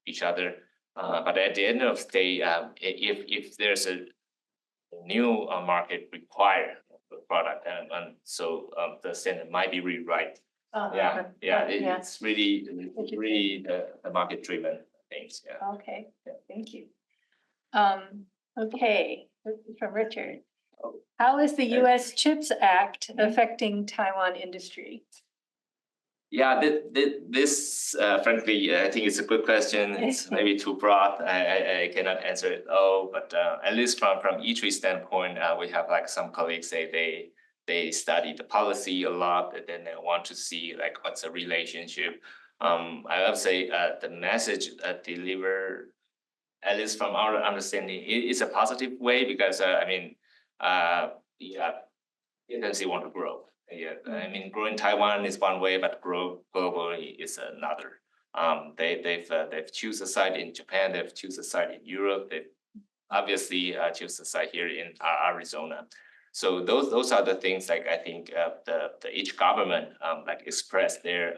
each other. But at the end of the day, if there's a new market require the product, and so the standard might be rewrite. It's really the market driven things. Yeah. Okay, thank you. Okay, this is from Richard. How is the US CHIPS Act affecting Taiwan industry? Yeah, this frankly, I think it's a good question. It's maybe too broad. I cannot answer it all, but at least from ITRI standpoint, we have like some colleagues say they study the policy a lot, and then they want to see like what's the relationship. I would say the message delivered, at least from our understanding, it's a positive way because agency want to grow. Yeah, I mean, growing Taiwan is one way, but grow globally is another. They've choose a site in Japan. They've choose a site in Europe. They obviously choose a site here in Arizona. So those are the things like I think the each government like express their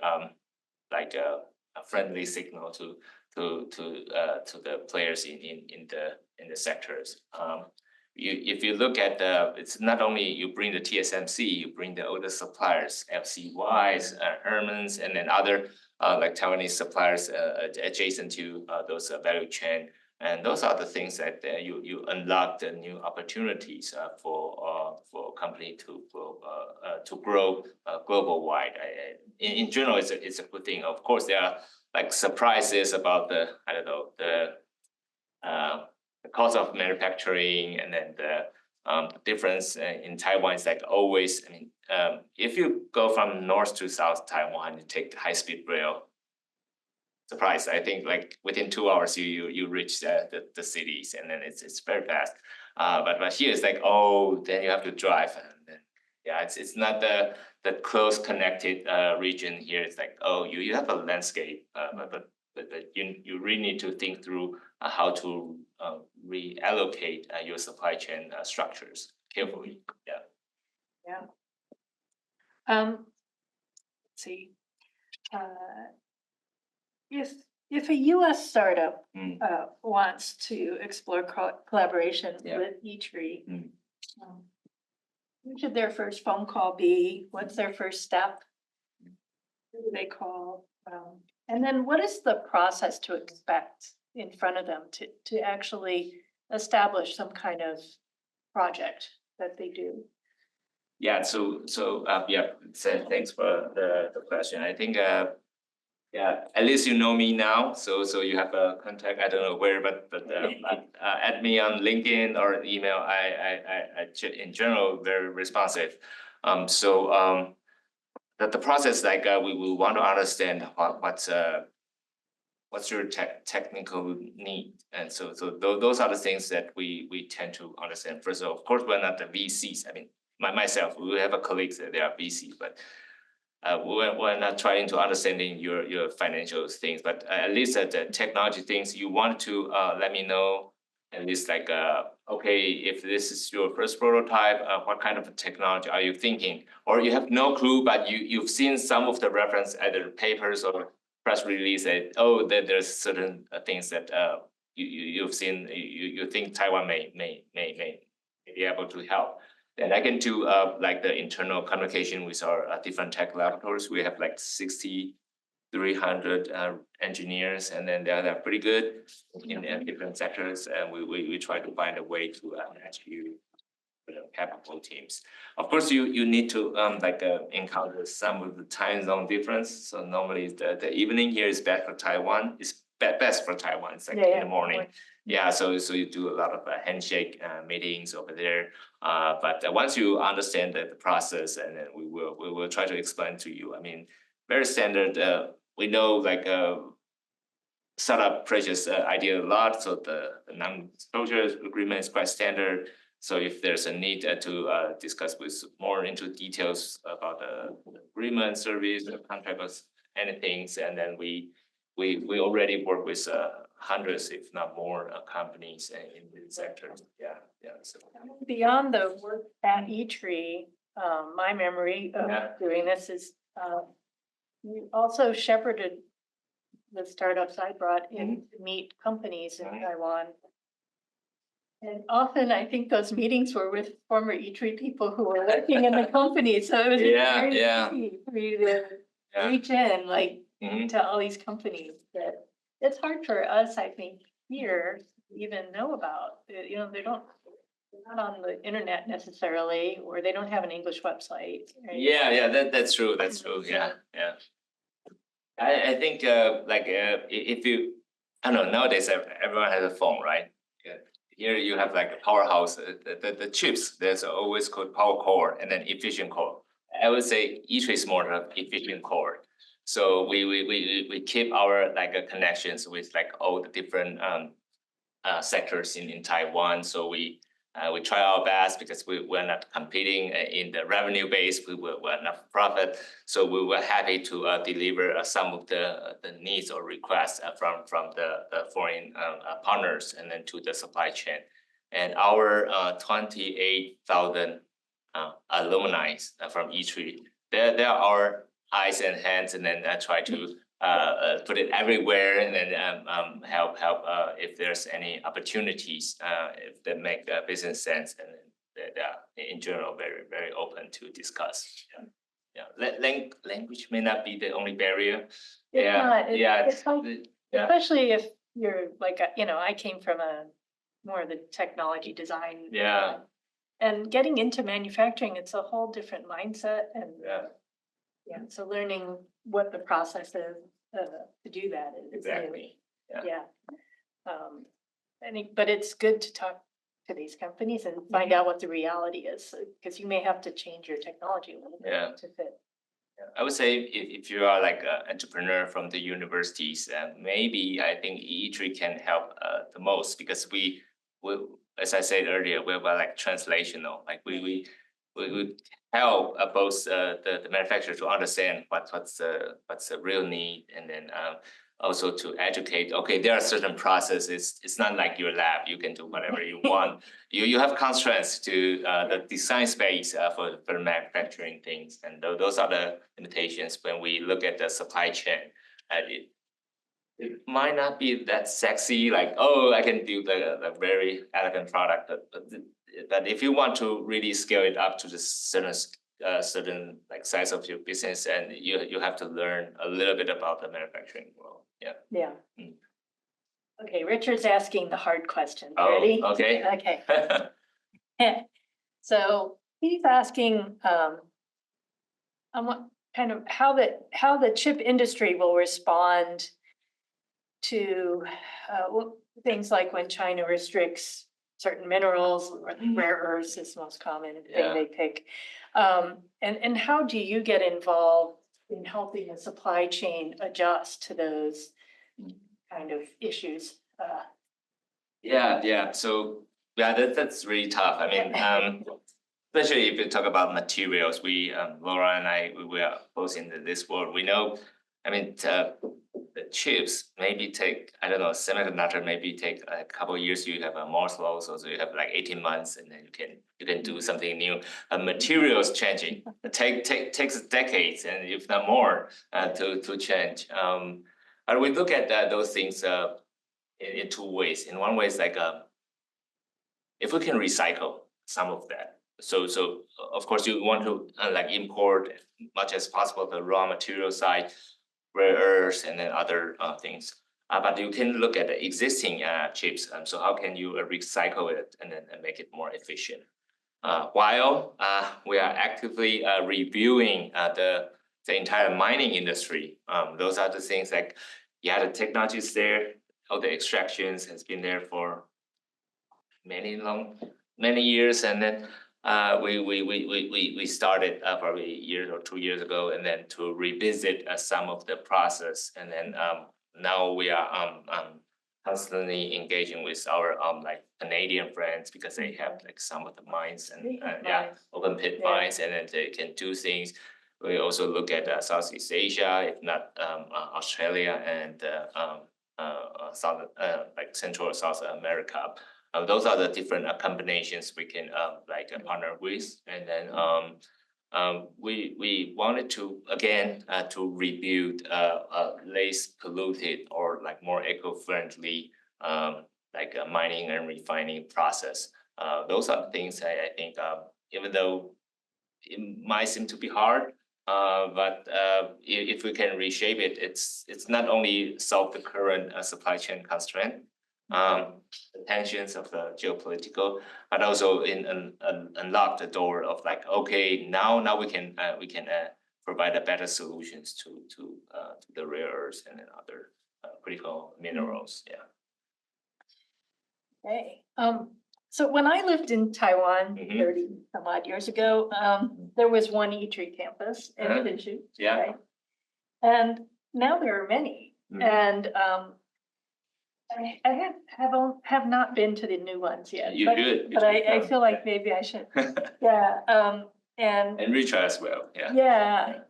like a friendly signal to the players in the sectors. If you look at it's not only you bring the TSMC, you bring the other suppliers, FCYs, Hermans, and then other like Taiwanese suppliers adjacent to those value chain. And those are the things that you unlock the new opportunities for a company to grow global wide. In general, it's a good thing. Of course, there are like surprises about the cost of manufacturing, and then the difference in Taiwan is like always. I mean, if you go from north to south Taiwan, you take high speed rail. Surprise! I think like within 2 hours you reach the cities, and then it's very fast. But here it's like, oh, then you have to drive, and then it's not the close connected region here. It's like, oh, you have a landscape, but you really need to think through how to reallocate your supply chain structures carefully. Let's see. If a US startup wants to explore collaboration with ITRI, who should their first phone call be? What's their first step? Who do they call? And then what is the process to expect in front of them to actually establish some kind of project that they do? Yeah, so thanks for the question. I think at least you know me now, so you have a contact. I don't know where, but add me on LinkedIn or email. I in general very responsive. The process, like we will want to understand what's your technical need, and so those are the things that we tend to understand first. Of course, we're not the VCs. I mean, myself, we have a colleagues that they are VCs, but we're not trying to understanding your financial things. But at least the technology things you want to let me know. At least like okay, if this is your first prototype, what kind of technology are you thinking? Or you have no clue, but you've seen some of the reference, either papers or press release that that there's certain things that you've seen, you think Taiwan may be able to help. Then I can do like the internal communication with our different tech laboratories. We have like 6,300 engineers, and then they're pretty good in different sectors, and we try to find a way to match you capable teams. Of course, you need to encounter some of the time zone difference. So normally the evening here is bad for Taiwan. It's best for Taiwan. It's like in the morning. Yeah, so you do a lot of handshake meetings over there. But once you understand the process, and then we will try to explain to you. I mean, very standard. We know like startup precious idea a lot, so the non-disclosure agreement is quite standard. So if there's a need to discuss with more into details about the agreement, service, the contract, or anything, and then we already work with hundreds, if not more, companies in the sector. Yeah. So beyond the work at ITRI, my memory of doing this is you also shepherded the startups I brought in to meet companies in Taiwan. And often I think those meetings were with former ITRI people who were working in the company, so it was very easy for you to reach in, like, to all these companies that it's hard for us, I think, here to even know about. You know, they're not on the internet necessarily, or they don't have an English website. Right? Yeah, that's true. That's true. Yeah. I think if you, I don't know, nowadays everyone has a phone, right? Yeah. Here you have like a powerhouse, the chips. There's always called power core and then efficient core. I would say each is more of efficient core. So we keep our connections with like all the different sectors in Taiwan. So we try our best because we're not competing in the revenue base. We're not profit. So we were happy to deliver some of the needs or requests from the foreign partners and then to the supply chain. And our 28,000 alumni from ITRI, they're our eyes and hands, and then try to put it everywhere, and then help if there's any opportunities, if they make business sense, and then they're in general very open to discuss. Language may not be the only barrier. It's like, especially if you're like I came from more of the technology design. And getting into manufacturing, it's a whole different mindset, and so learning what the process is to do that is exactly but it's good to talk to these companies and find out what the reality is, because you may have to change your technology a little bit to fit. I would say if you are like an entrepreneur from the universities, maybe I think ITRI can help the most, because we, as I said earlier, we're like translational. Like we help both the manufacturer to understand what's the real need, and then also to educate. Okay, there are certain processes. It's not like your lab. You can do whatever you want. You have constraints to the design space for manufacturing things, and those are the limitations. When we look at the supply chain, it might not be that sexy. Like, oh, I can do the very elegant product, but if you want to really scale it up to the certain like size of your business, and you have to learn a little bit about the manufacturing world. Okay, Richard's asking the hard questions. Ready? Okay. So he's asking what kind of how the chip industry will respond to things like when China restricts certain minerals, or rare earths is the most common thing they pick. And how do you get involved in helping the supply chain adjust to those kind of issues? So that's really tough. I mean, especially if you talk about materials, Laura and I, we are both in this world. We know, I mean, the chips maybe take, I don't know, semiconductor maybe take a couple of years. You have a Moore's law, so you have like 18 months, and then you can do something new. Materials changing takes decades, and if not more, to change. And we look at those things in two ways. In one way, it's like if we can recycle some of that. So of course you want to like import as much as possible the raw material side, rare earths, and then other things. But you can look at the existing chips. So how can you recycle it and then make it more efficient? While we are actively reviewing the entire mining industry, those are the things like, the technology is there. All the extractions has been there for many years, and then we started probably a year or 2 years ago, and then to revisit some of the process, and then now we are constantly engaging with our like Canadian friends, because they have like some of the mines and open pit mines, and then they can do things. We also look at Southeast Asia, if not Australia, and South like Central or South America. Those are the different combinations we can partner with, and then we wanted to again to rebuild a less polluted or like more eco-friendly like a mining and refining process. Those are the things I think even though it might seem to be hard, but if we can reshape it, it's not only solve the current supply chain constraint, the tensions of the geopolitical, but also unlock the door of like, okay, now we can provide a better solutions to the rare earths and then other critical minerals. Yeah. Okay. So when I lived in Taiwan 30 some odd years ago, there was one ITRI campus in Hsinchu. Yeah. Right? And now there are many. And I have not been to the new ones yet. You should. But I feel like maybe I should. Yeah. And retry as well. Yeah. Yeah.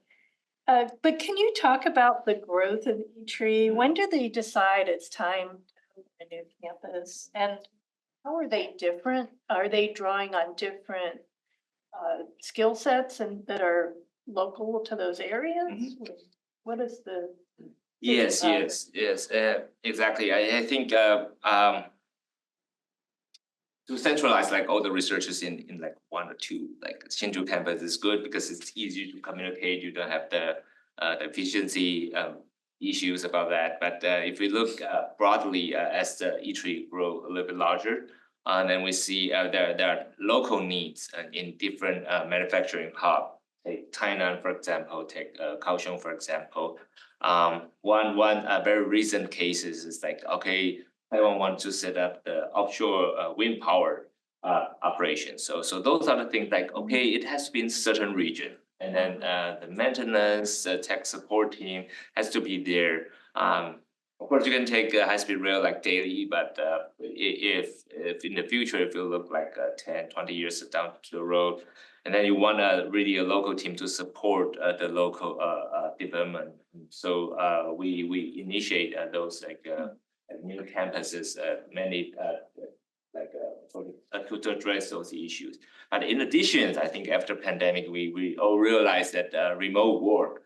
But can you talk about the growth of ITRI? When do they decide it's time to open a new campus? And how are they different? Are they drawing on different skill sets and that are local to those areas? What is the Yes, exactly. I think to centralize like all the researchers in like one or two, like Hsinchu campus is good because it's easy to communicate. You don't have the efficiency issues about that. But if we look broadly as the ITRI grow a little bit larger, then we see there are local needs in different manufacturing hub. Take Tainan, for example, take Kaohsiung, for example. One very recent cases is like, okay, Taiwan wants to set up the offshore wind power operations. So those are the things like, okay, it has to be in certain region. And then the maintenance, the tech support team has to be there. Of course, you can take a high-speed rail like daily, but if in the future, if you look like 10, 20 years down the road, and then you want really a local team to support the local development. So we initiate those like new campuses, many to address those issues. And in addition, I think after pandemic, we all realized that remote work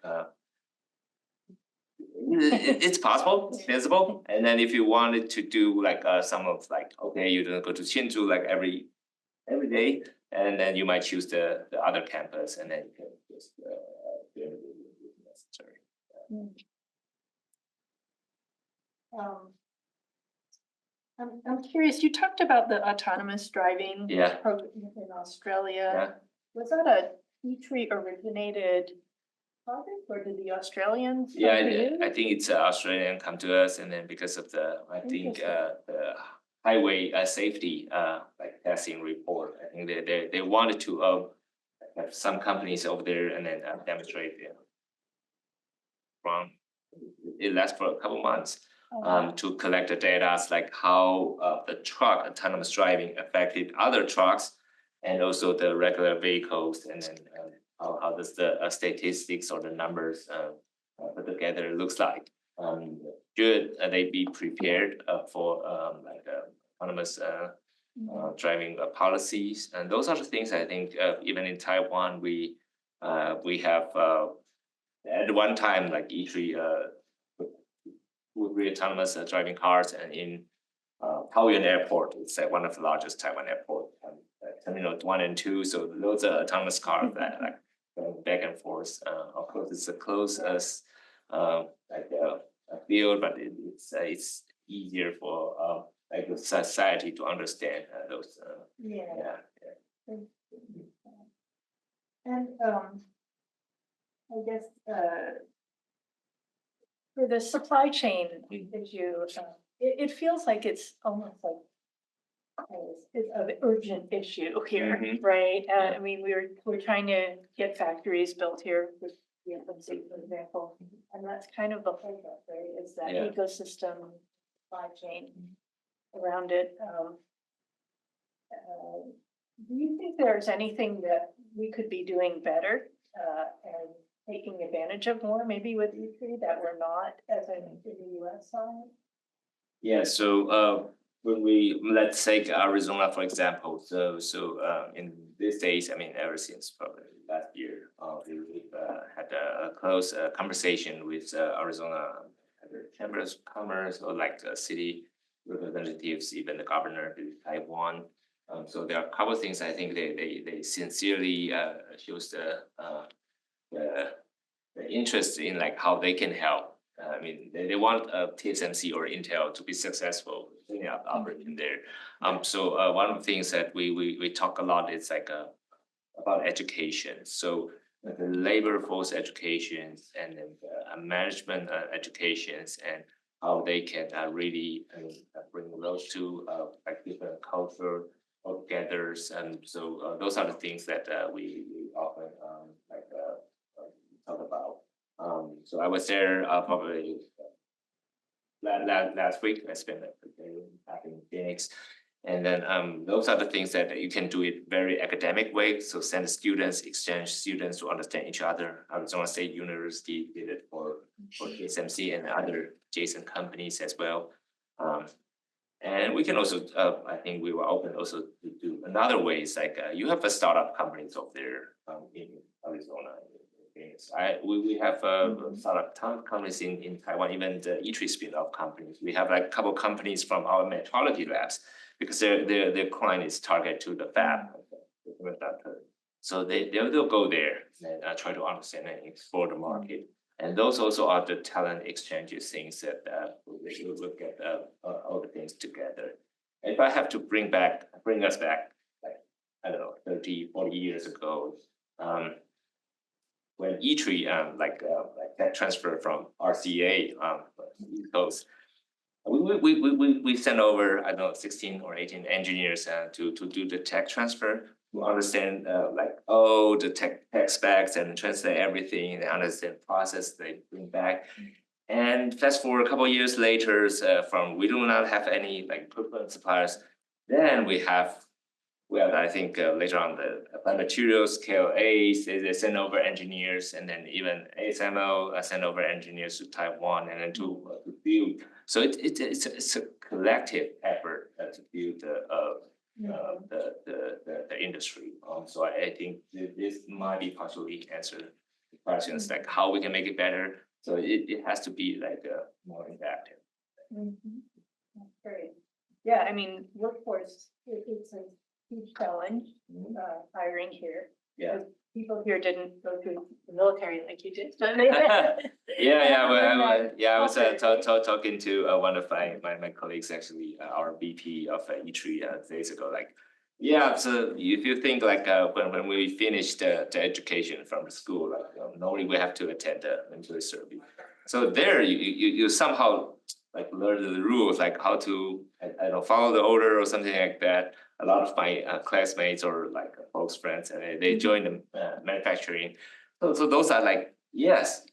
it's possible, it's feasible. And then if you wanted to do like some of like, okay, you don't go to Hsinchu like every day, and then you might choose the other campus, and then you can just do anything necessary. I'm curious, you talked about the autonomous driving Yeah. program in Australia. Yeah. Was that a ITRI originated project or did the Australians? Yeah, come to you? I think it's Australian come to us, and then because of the, I think the highway safety like testing report, I think they wanted to have some companies over there and then demonstrate from it lasts for a couple months to collect the data like how the truck autonomous driving affected other trucks and also the regular vehicles, and then how does the statistics or the numbers put together looks like. Should they be prepared for like autonomous driving policies? And those are the things I think even in Taiwan we have at one time like ITRI with autonomous driving cars, and in Taoyuan Airport, it's one of the largest Taiwan airport, Terminal 1 and 2. So those are autonomous cars that like going back and forth. Of course, it's a close as like a field, but it's easier for like the society to understand those. And I guess for the supply chain issue, it feels like it's almost like it's an urgent issue here, right? I mean, we're trying to get factories built here with TSMC, for example, and that's kind of the holdup, right? Is that ecosystem supply chain around it. Do you think there's anything that we could be doing better and taking advantage of more, maybe with ITRI that we're not as in the US side? Yeah, so when let's take Arizona for example. So in these days, I mean, ever since probably last year, close conversation with Arizona Chamber of Commerce or like city representatives, even the governor of Taiwan. So there are a couple of things I think they sincerely shows the interest in like how they can help. I mean, they want TSMC or Intel to be successful in the operation there. So one of the things that we talk a lot is like about education. So the labor force educations and then the management educations and how they can really bring those two like different culture together. And so those are the things that we often talk about. So I was there probably last week. I spent a day back in Phoenix. And then those are the things that you can do it very academic way. So send students, exchange students to understand each other. Arizona State University did it for TSMC and other adjacent companies as well. And we can also, I think we were open also to do another ways, like you have a startup companies over there in Arizona. We have startup companies in Taiwan, even the ITRI spin-off companies. We have like a couple companies from our metrology labs because their client is targeted to the fab. So they'll go there and try to understand and explore the market. And those also are the talent exchanges things that we look at all the things together. If I have to bring us back, like, I don't know, 30, 40 years ago, when ITRI like that transfer from RCA East Coast, we sent over, I don't know, 16 or 18 engineers to do the tech transfer, to understand like the tech specs and translate everything and understand process they bring back. And fast forward a couple of years later, from we do not have any like equipment suppliers, then we have I think later on the materials KLAs, they send over engineers, and then even ASML send over engineers to Taiwan and then to build. So it's a collective effort to build the industry. So I think this might be partially answer the questions like how we can make it better. So it has to be like more interactive. That's great. Yeah, I mean, workforce, it's a huge challenge hiring here. Yeah. People here didn't go through the military like you did. I was talking to one of my colleagues, actually, our VP of ITRI days ago. Like, so if you think like when we finished the education from the school, like normally we have to attend the military service. So there you somehow like learn the rules, like how to I don't follow the order or something like that. A lot of my classmates or like folks, friends, and they join the manufacturing. So those are like, yes,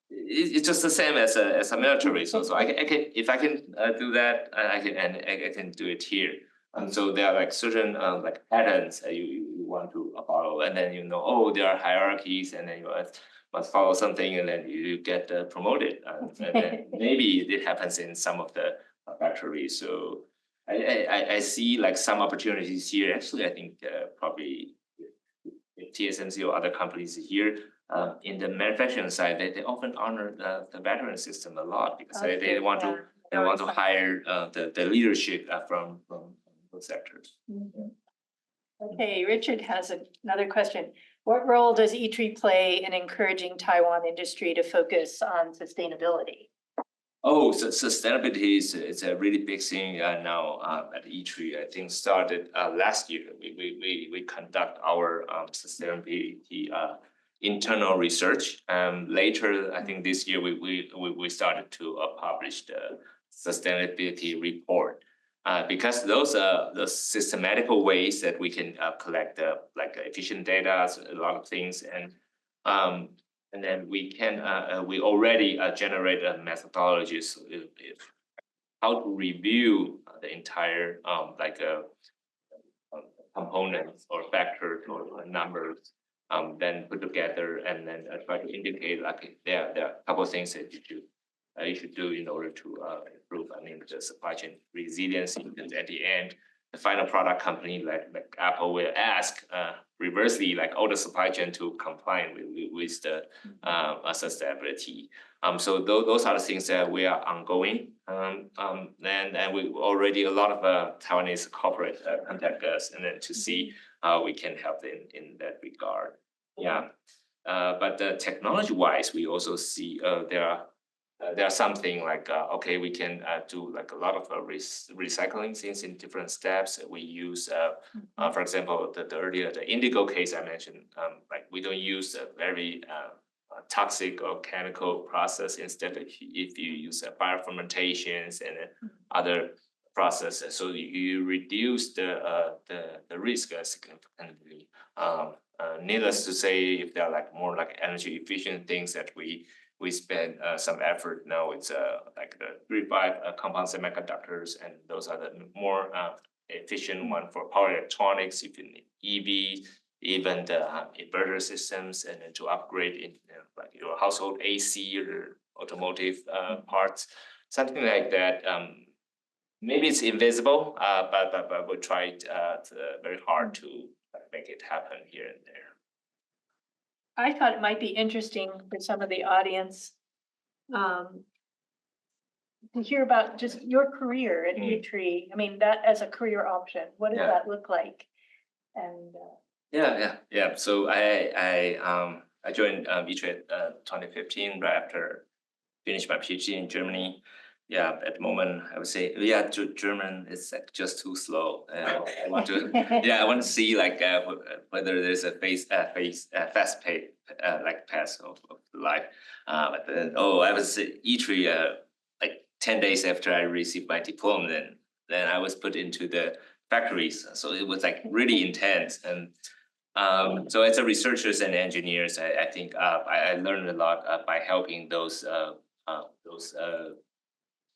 it's just the same as a military. So I can if I can do that, I can do it here. And so there are like certain like patterns you want to follow, and then there are hierarchies, and then you must follow something, and then you get promoted. And then maybe it happens in some of the factories. So I see like some opportunities here. Actually, I think probably if TSMC or other companies here in the manufacturing side, they often honor the veteran system a lot because they want to hire the leadership from those sectors. Okay, Richard has another question. What role does ITRI play in encouraging Taiwan industry to focus on sustainability? So sustainability is a really big thing now at ITRI. I think started last year. We conduct our sustainability internal research. Later, I think this year we started to publish the sustainability report. Because those are the systematical ways that we can collect like efficient data, a lot of things, and then we can we already generate methodologies how to review the entire like components or factors or numbers, then put together and then try to indicate like there are a couple of things that you should do in order to improve, the supply chain resiliency. Because at the end, the final product company like Apple will ask reversely, like all the supply chain to comply with the sustainability. So those are the things that we are ongoing. And we already, a lot of Taiwanese corporate contact us and then to see how we can help them in that regard. Yeah. But technology-wise, we also see there are something like, okay, we can do like a lot of recycling things in different steps. We use, for example, the earlier, the indigo case I mentioned, like we don't use a very toxic or chemical process. Instead, if you use biofermentations and other processes, so you reduce the risk significantly. Needless to say, if there are like more like energy efficient things that we spend some effort now, it's like the 3-5 compound semiconductors, and those are the more efficient one for power electronics, if you need EV, even the inverter systems, and then to upgrade in like your household AC or automotive parts, something like that. Maybe it's invisible, but we'll try very hard to make it happen here and there. I thought it might be interesting for some of the audience to hear about just your career at ITRI. I mean, that as a career option, what does that look like? And yeah. So I joined ITRI 2015 right after finished my PhD in Germany. Yeah, at the moment I would say German is like just too slow. I want to I want to see like whether there's a fast pace like path of life. But then I was at ITRI like 10 days after I received my diploma. Then I was put into the factories, so it was like really intense. And so as a researchers and engineers, I think I learned a lot by helping those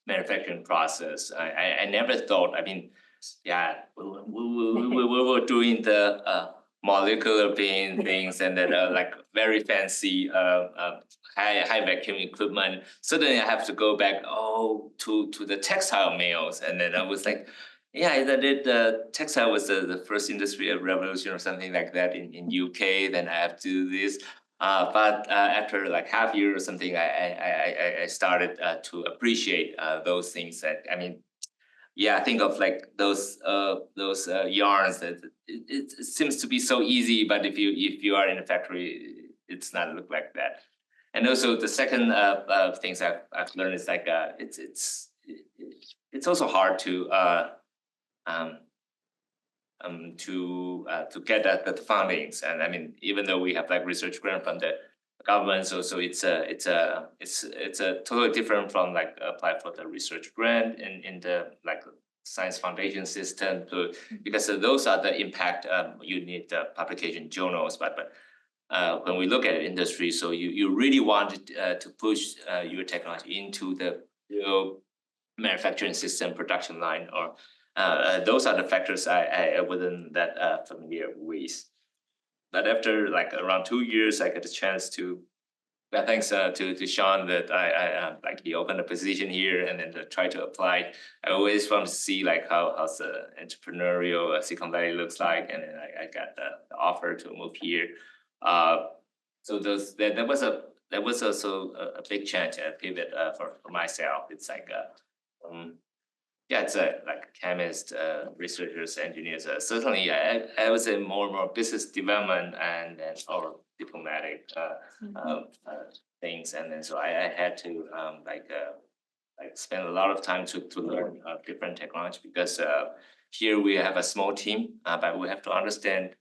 manufacturing process. I never thought, I mean, we were doing the molecular paint things and then like very fancy high vacuum equipment. Suddenly I have to go back to the textile mills, and then I was like, the textile was the first industrial revolution or something like that in UK. Then I have to do this. But after like half year or something, I started to appreciate those things. That I mean, think of like those yarns that it seems to be so easy, but if you are in a factory, it's not look like that. And also the second things I've learned is like it's also hard to get the fundings. And I mean, even though we have like research grant from the government, so it's a totally different from like apply for the research grant in the like science foundation system, because those are the impact. You need the publication journals, but when we look at industry, so you really want to push your technology into the real manufacturing system, production line, or those are the factors I wasn't that familiar with. But after like around 2 years, I got a chance to, thanks to Sean, that I like he opened a position here, and then to try to apply. I always want to see like how's the entrepreneurial Silicon Valley looks like, and then I got the offer to move here. So that was also a big change, a pivot for myself. It's like it's like chemists, researchers, engineers. Certainly, I would say more business development and or diplomatic things, and then so I had to like spend a lot of time to learn different technology, because here we have a small team, but we have to understand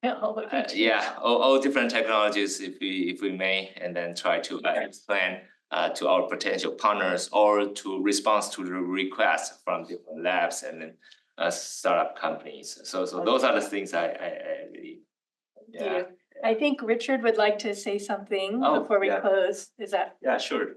all different technologies if we may, and then try to explain to our potential partners, or to respond to the requests from different labs and then startup companies. So those are the things I really. I think Richard would like to say something before we close. Is that? Yeah, sure.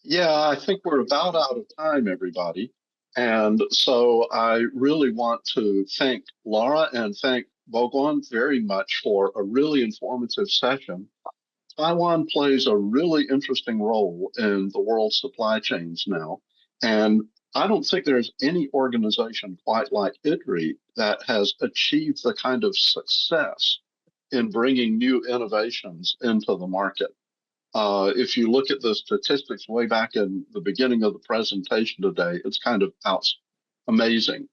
Yeah, I think we're about out of time, everybody. And so I really want to thank Laura and thank BoGaun very much for a really informative session. Taiwan plays a really interesting role in the world's supply chains now. And I don't think there's any organization quite like ITRI that has achieved the kind of success in bringing new innovations into the market. If you look at the statistics way back in the beginning of the presentation today, it's kind of amazing.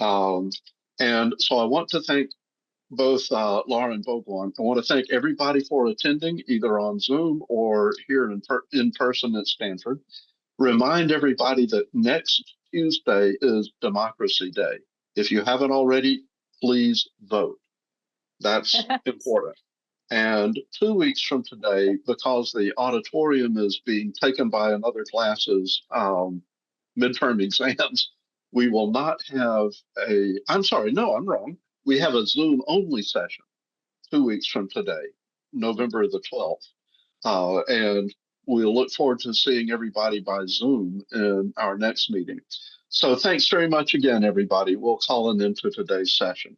And so I want to thank both Laura and BoGaun. I want to thank everybody for attending, either on Zoom or here in person at Stanford. Remind everybody that next Tuesday is Democracy Day. If you haven't already, please vote. That's important. And 2 weeks from today, because the auditorium is being taken by another class's midterm exams, we will not have I'm sorry, no, I'm wrong. We have a Zoom only session 2 weeks from today, November the 12th. And we'll look forward to seeing everybody by Zoom in our next meeting. So thanks very much again, everybody. We'll call an end to today's session.